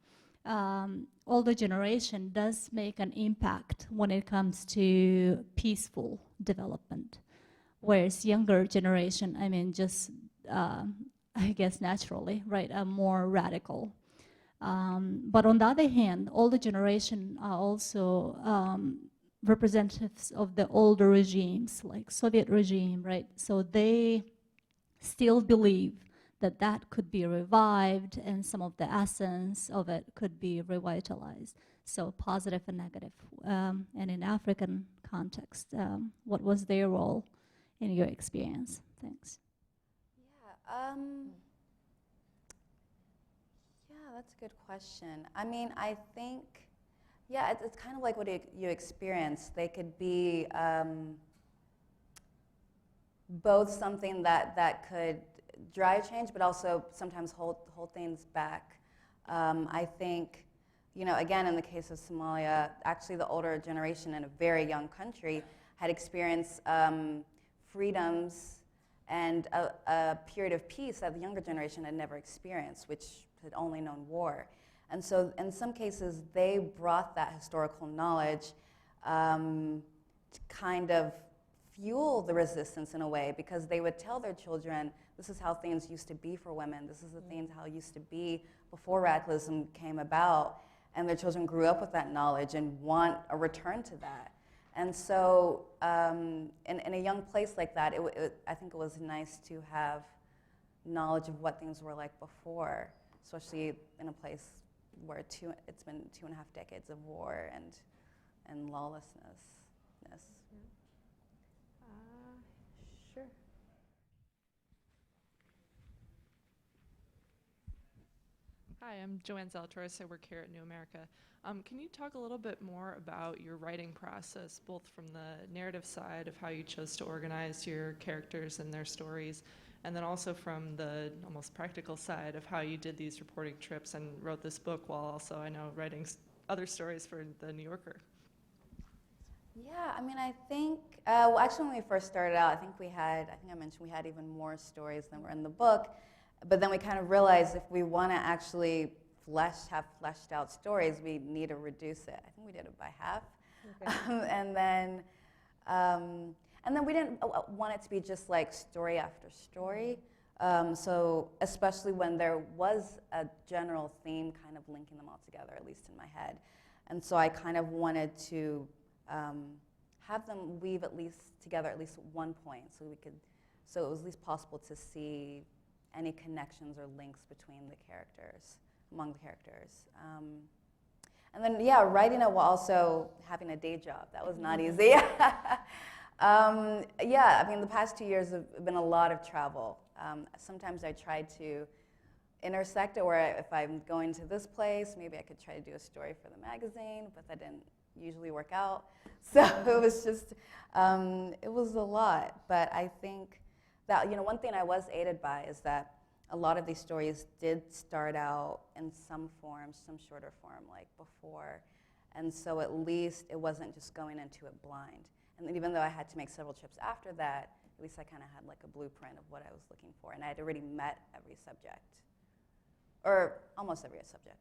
older generation does make an impact when it comes to peaceful development, whereas younger generation, I mean, just, I guess naturally, right, are more radical. But on the other hand, older generation are also representatives of the older regimes, like Soviet regime, right? So they still believe that that could be revived and some of the essence of it could be revitalized. So positive and negative. And in African context, what was their role in your experience? Thanks. Yeah, that's a good question. I mean, I think, it's kind of like what you experience. They could be both something that could drive change, but also sometimes hold things back. I think, again, in the case of Somalia, actually the older generation in a very young country had experienced freedoms and a period of peace that the younger generation had never experienced, which had only known war. And so in some cases, they brought that historical knowledge to kind of fuel the resistance in a way, because they would tell their children, this is how things used to be for women, this is the things how it used to be before radicalism came about, and their children grew up with that knowledge and want a return to that. And so in a young place like that, I think it was nice to have knowledge of what things were like before, especially in a place where it's been 2.5 decades of war and lawlessness. Sure. Hi, I'm Joanne Zalatoris. I work here at New America. Can you talk a little bit more about your writing process, both from the narrative side of how you chose to organize your characters and their stories, and then also from the almost practical side of how you did these reporting trips and wrote this book while also, I know, writing other stories for the New Yorker? Yeah, I mean, I think, well, actually when we first started out, I think I mentioned we had even more stories than were in the book, but then we kind of realized if we want to actually have fleshed out stories, we need to reduce it. I think we did it by half. Okay. And then we didn't want it to be just like story after story. So especially when there was a general theme kind of linking them all together, at least in my head. And so I kind of wanted to have them weave together at least one point, so it was at least possible to see any connections or links among the characters. And then, writing it while also having a day job. That was not easy. I mean, the past 2 years have been a lot of travel. Sometimes I try to intersect it, where if I'm going to this place, maybe I could try to do a story for the magazine, but that didn't usually work out. So it was just, it was a lot. But I think that, one thing I was aided by is that a lot of these stories did start out in some form, some shorter form, like before. And so at least it wasn't just going into it blind. And then even though I had to make several trips after that, at least I kind of had like a blueprint of what I was looking for. And I had already met every subject, or almost every subject.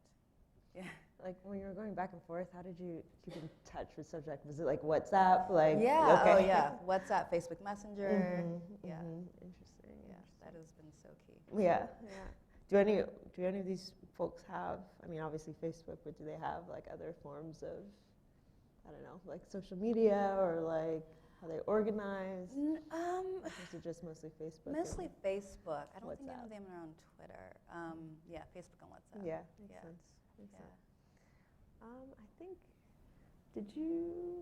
Yeah. Like when you were going back and forth, how did you keep in touch with subject? Was it like WhatsApp? Like Yeah, okay. oh yeah, WhatsApp, Facebook Messenger. Yeah. Interesting. Yeah, that has been so key. Yeah, yeah. Do any of these folks have? I mean, obviously Facebook, but do they have like other forms of, I don't know, like social media or like how they organize? Or is it just mostly Facebook? Mostly Facebook. I don't think any WhatsApp. of them are on Twitter. Yeah, Facebook and WhatsApp. Yeah, makes sense. Makes sense. I think, did you,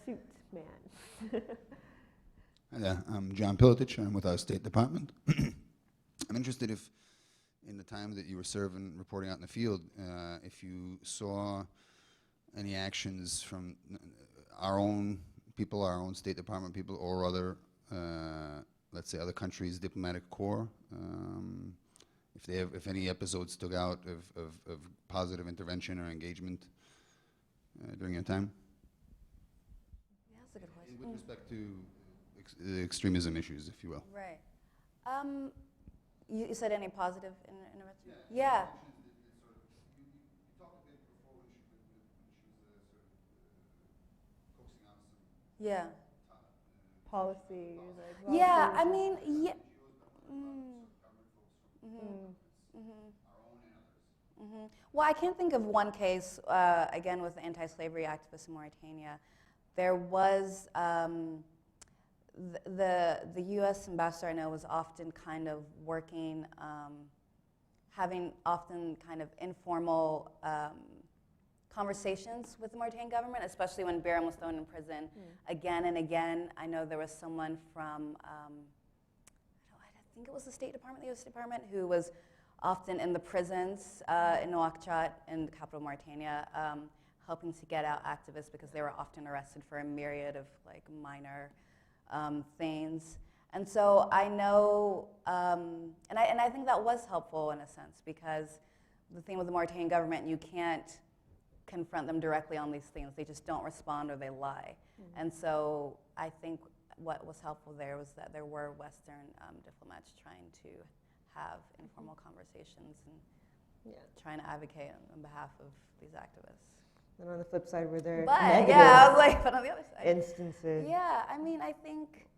Suit Man? Yeah, I'm John Pilitich. I'm with our State Department. I'm interested if, in the time that you were serving, reporting out in the field, if you saw any actions from our own people, our own State Department people, or other, let's say, other countries' diplomatic corps, if any episodes stuck out of positive intervention or engagement during your time? Yeah, that's a good question. With respect to extremism issues, if you will. Right. You said any positive intervention? Yeah. You talked a bit before when she was sort of coaxing out some Yeah. Policy, like Yeah, policy. I mean, yeah. Well, I can't think of one case, again, with the anti-slavery activists in Mauritania. There was, the U.S. ambassador I know was often kind of working, having often kind of informal conversations with the Mauritanian government, especially when Biram was thrown in prison again and again. I know there was someone from, I think it was the State Department, the U.S. State Department, who was often in the prisons in Nouakchott, in the capital of Mauritania, helping to get out activists because they were often arrested for a myriad of like minor things. And so I know, and I think that was helpful in a sense, because the thing with the Mauritanian government, you can't confront them directly on these things. They just don't respond or they lie. And so I think what was helpful there was that there were Western diplomats trying to have informal conversations and trying to advocate on behalf of these activists. And on the flip side, were there But negative yeah, I was like, but on the other side, instances? yeah, I mean, I think,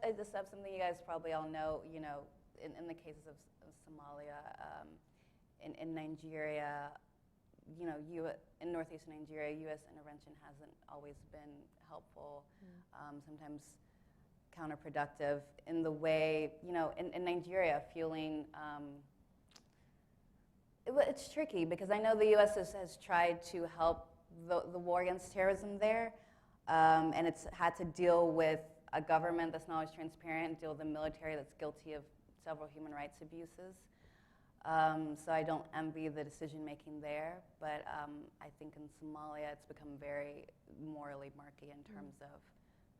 as this is something you guys probably all know, you know, in the cases of Somalia, in Nigeria, you know, in northeastern Nigeria, U.S. intervention hasn't always been helpful, sometimes counterproductive in the way, you know, in Nigeria, fueling, it's tricky because I know the U.S. has tried to help the war against terrorism there, and it's had to deal with a government that's not always transparent, deal with a military that's guilty of several human rights abuses. So I don't envy the decision making there, but I think in Somalia it's become very morally murky in terms of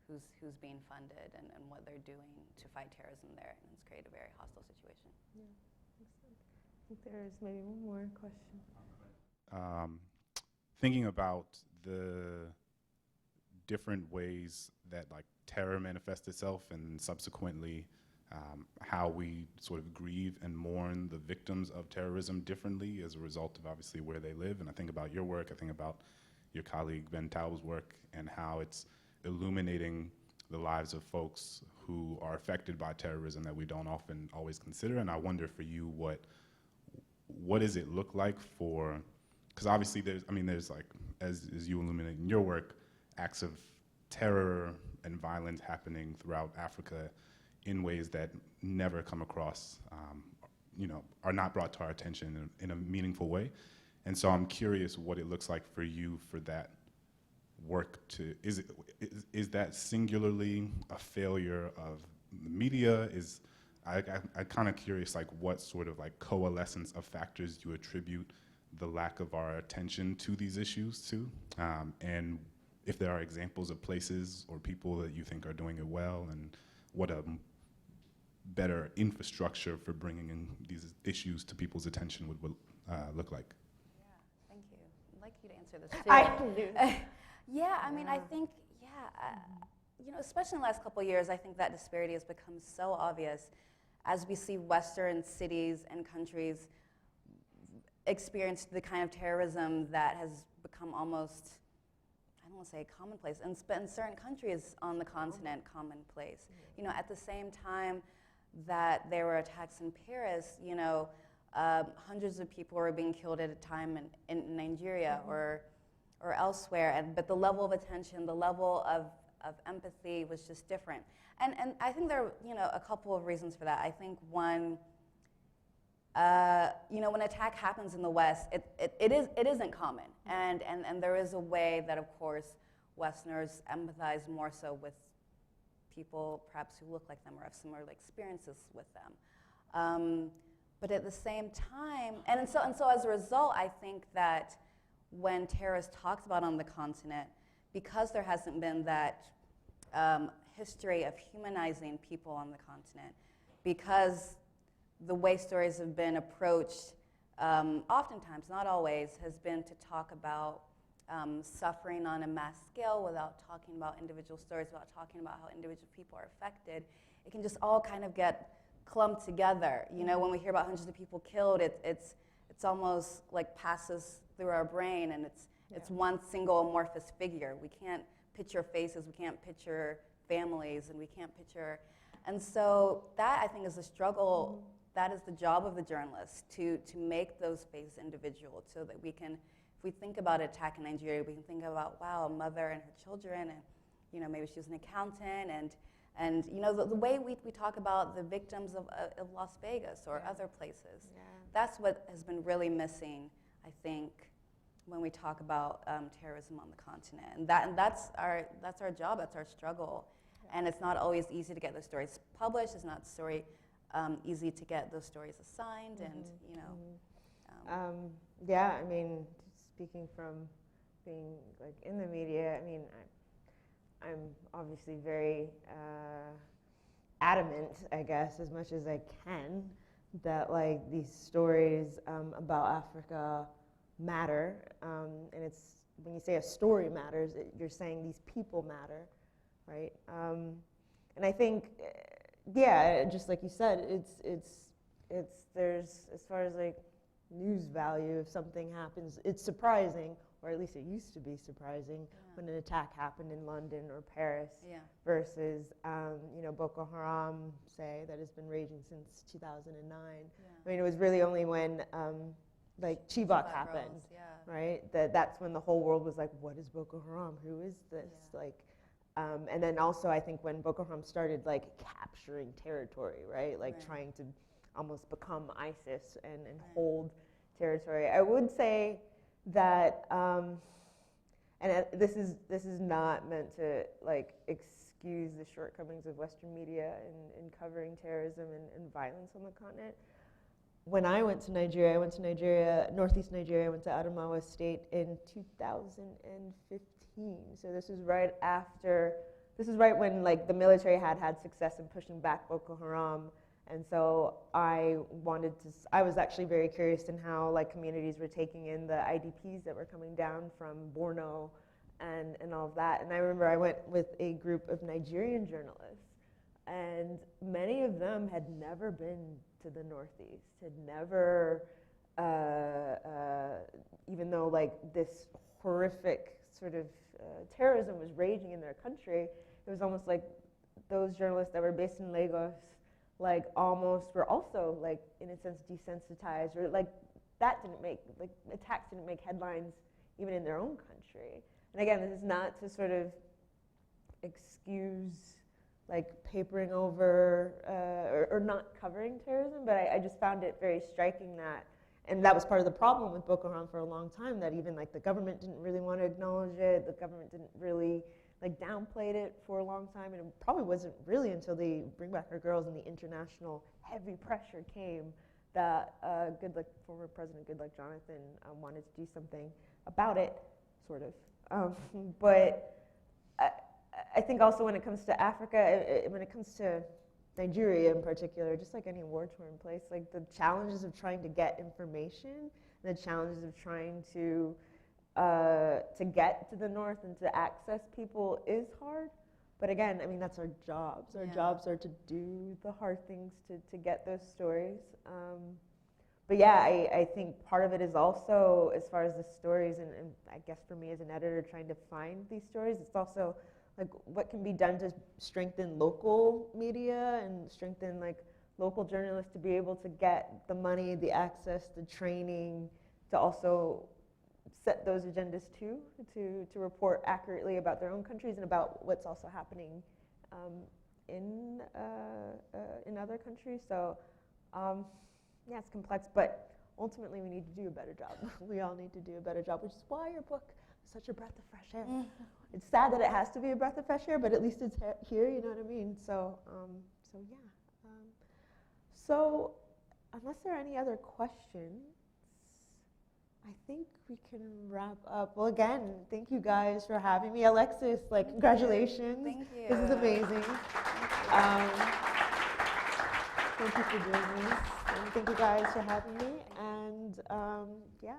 who's being funded and what they're doing to fight terrorism there, and it's created a very hostile situation. Yeah, I think there's maybe one more question. Thinking about the different ways that like terror manifests itself, and subsequently how we sort of grieve and mourn the victims of terrorism differently as a result of obviously where they live. And I think about your work, I think about your colleague Ben Taub's work, and how it's illuminating the lives of folks who are affected by terrorism that we don't often always consider. And I wonder for you, what does it look like for, because obviously there's like, as you illuminate in your work, acts of terror and violence happening throughout Africa in ways that never come across, you know, are not brought to our attention in a meaningful way. And so I'm curious what it looks like for you for that work to, is that singularly a failure of the media? I'm kind of curious like what sort of like coalescence of factors you attribute the lack of our attention to these issues to, and if there are examples of places or people that you think are doing it well, and what a better infrastructure for bringing in these issues to people's attention would look like. Yeah, thank you. I'd like you to answer this too. I knew. Yeah, I mean, I think, you know, especially in the last couple of years, I think that disparity has become so obvious as we see Western cities and countries experienced the kind of terrorism that has become almost, I don't want to say commonplace, and in certain countries on the continent, commonplace. You know, at the same time that there were attacks in Paris, you know, hundreds of people were being killed at a time in Nigeria or elsewhere, but the level of attention, the level of empathy was just different. And I think there are, you know, a couple of reasons for that. I think one, you know, when an attack happens in the West, it isn't common, and there is a way that, of course, Westerners empathize more so with people perhaps who look like them or have similar experiences with them. But at the same time, and so as a result, I think that when terrorists talked about on the continent, because there hasn't been that history of humanizing people on the continent, because the way stories have been approached, oftentimes, not always, has been to talk about suffering on a mass scale without talking about individual stories, without talking about how individual people are affected. It can just all kind of get clumped together. You know, when we hear about hundreds of people killed, it's almost like passes through our brain, and it's one single amorphous figure. We can't picture faces, we can't picture families, and we can't picture. And so that, I think, is a struggle. That is the job of the journalist, to make those faces individual, so that we can, if we think about an attack in Nigeria, we can think about, wow, a mother and her children, and, you know, maybe she was an accountant, and you know, the way we talk about the victims of Las Vegas or other places. That's what has been really missing, I think, when we talk about terrorism on the continent. And that's our job, that's our struggle. And it's not always easy to get those stories published. It's not easy to get those stories assigned, and, you know. Yeah, I mean, speaking from being like in the media, I mean, I'm obviously very adamant, I guess, as much as I can, that like these stories about Africa matter, and it's, when you say a story matters, you're saying these people matter, right? And I think, yeah, just like you said, there's, as far as like news value, if something happens, it's surprising, or at least it used to be surprising, when an attack happened in London or Paris, versus, you know, Boko Haram, say, that has been raging since 2009. I mean, it was really only when, like, Chibok happened, right? That's when the whole world was like, what is Boko Haram? Who is this? Like, and then also, I think when Boko Haram started, like, capturing territory, right? Like, trying to almost become ISIS and hold territory. I would say that, and this is not meant to like excuse the shortcomings of Western media in covering terrorism and violence on the continent. When I went to Nigeria, northeast Nigeria, I went to Adamawa State in 2015. So this is right when like the military had success in pushing back Boko Haram. And so I was actually very curious in how like communities were taking in the IDPs that were coming down from Borno and all of that. And I remember I went with a group of Nigerian journalists, and many of them had never been to the Northeast, had never, even though like this horrific sort of terrorism was raging in their country, it was almost like those journalists that were based in Lagos like almost were also like in a sense desensitized, or like that didn't make, like attacks didn't make headlines even in their own country. And again, this is not to sort of excuse like papering over or not covering terrorism, but I just found it very striking that, and that was part of the problem with Boko Haram for a long time, that even like the government didn't really want to acknowledge it, the government didn't really like downplayed it for a long time, and it probably wasn't really until the Bring Back Our Girls and the international heavy pressure came that former President Goodluck Jonathan wanted to do something about it, sort of. But I think also when it comes to Africa, when it comes to Nigeria in particular, just like any war-torn place, like the challenges of trying to get information, and the challenges of trying to get to the north and to access people is hard. But again, I mean, that's our jobs. Our jobs are to do the hard things to get those stories. but yeah, I think part of it is also, as far as the stories, and I guess for me as an editor trying to find these stories, it's also like what can be done to strengthen local media and strengthen like local journalists to be able to get the money, the access, the training to also set those agendas too, to report accurately about their own countries and about what's also happening in other countries. So yeah, it's complex, but ultimately we need to do a better job. We all need to do a better job, which is why your book is such a breath of fresh air. It's sad that it has to be a breath of fresh air, but at least it's here, you know what I mean? So, so yeah. So unless there are any other questions, I think we can wrap up. Well, again, thank you guys for having me. Alexis, like, congratulations. Thank you. This is amazing. Thank you for doing this. And thank you guys for having me. And yeah,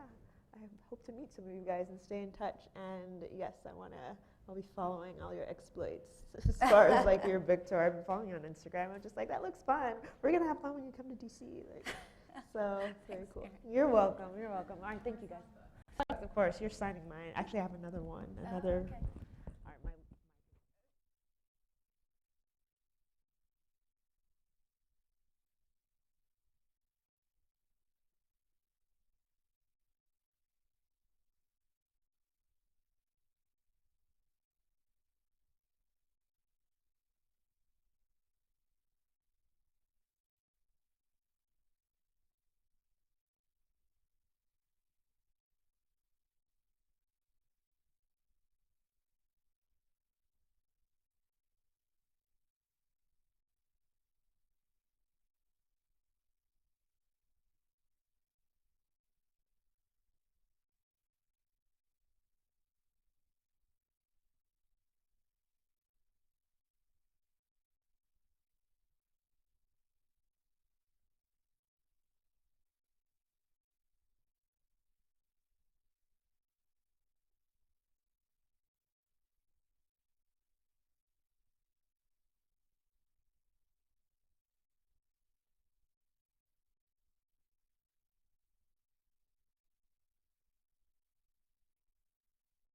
I hope to meet some of you guys and stay in touch. And yes, I'll be following all your exploits as far as like your book tour. I've been following you on Instagram. I'm just like, that looks fun. We're gonna have fun when you come to DC. Like, so very cool. You're welcome. You're welcome. All right, thank you guys. Of course, you're signing mine. Actually, I have another one.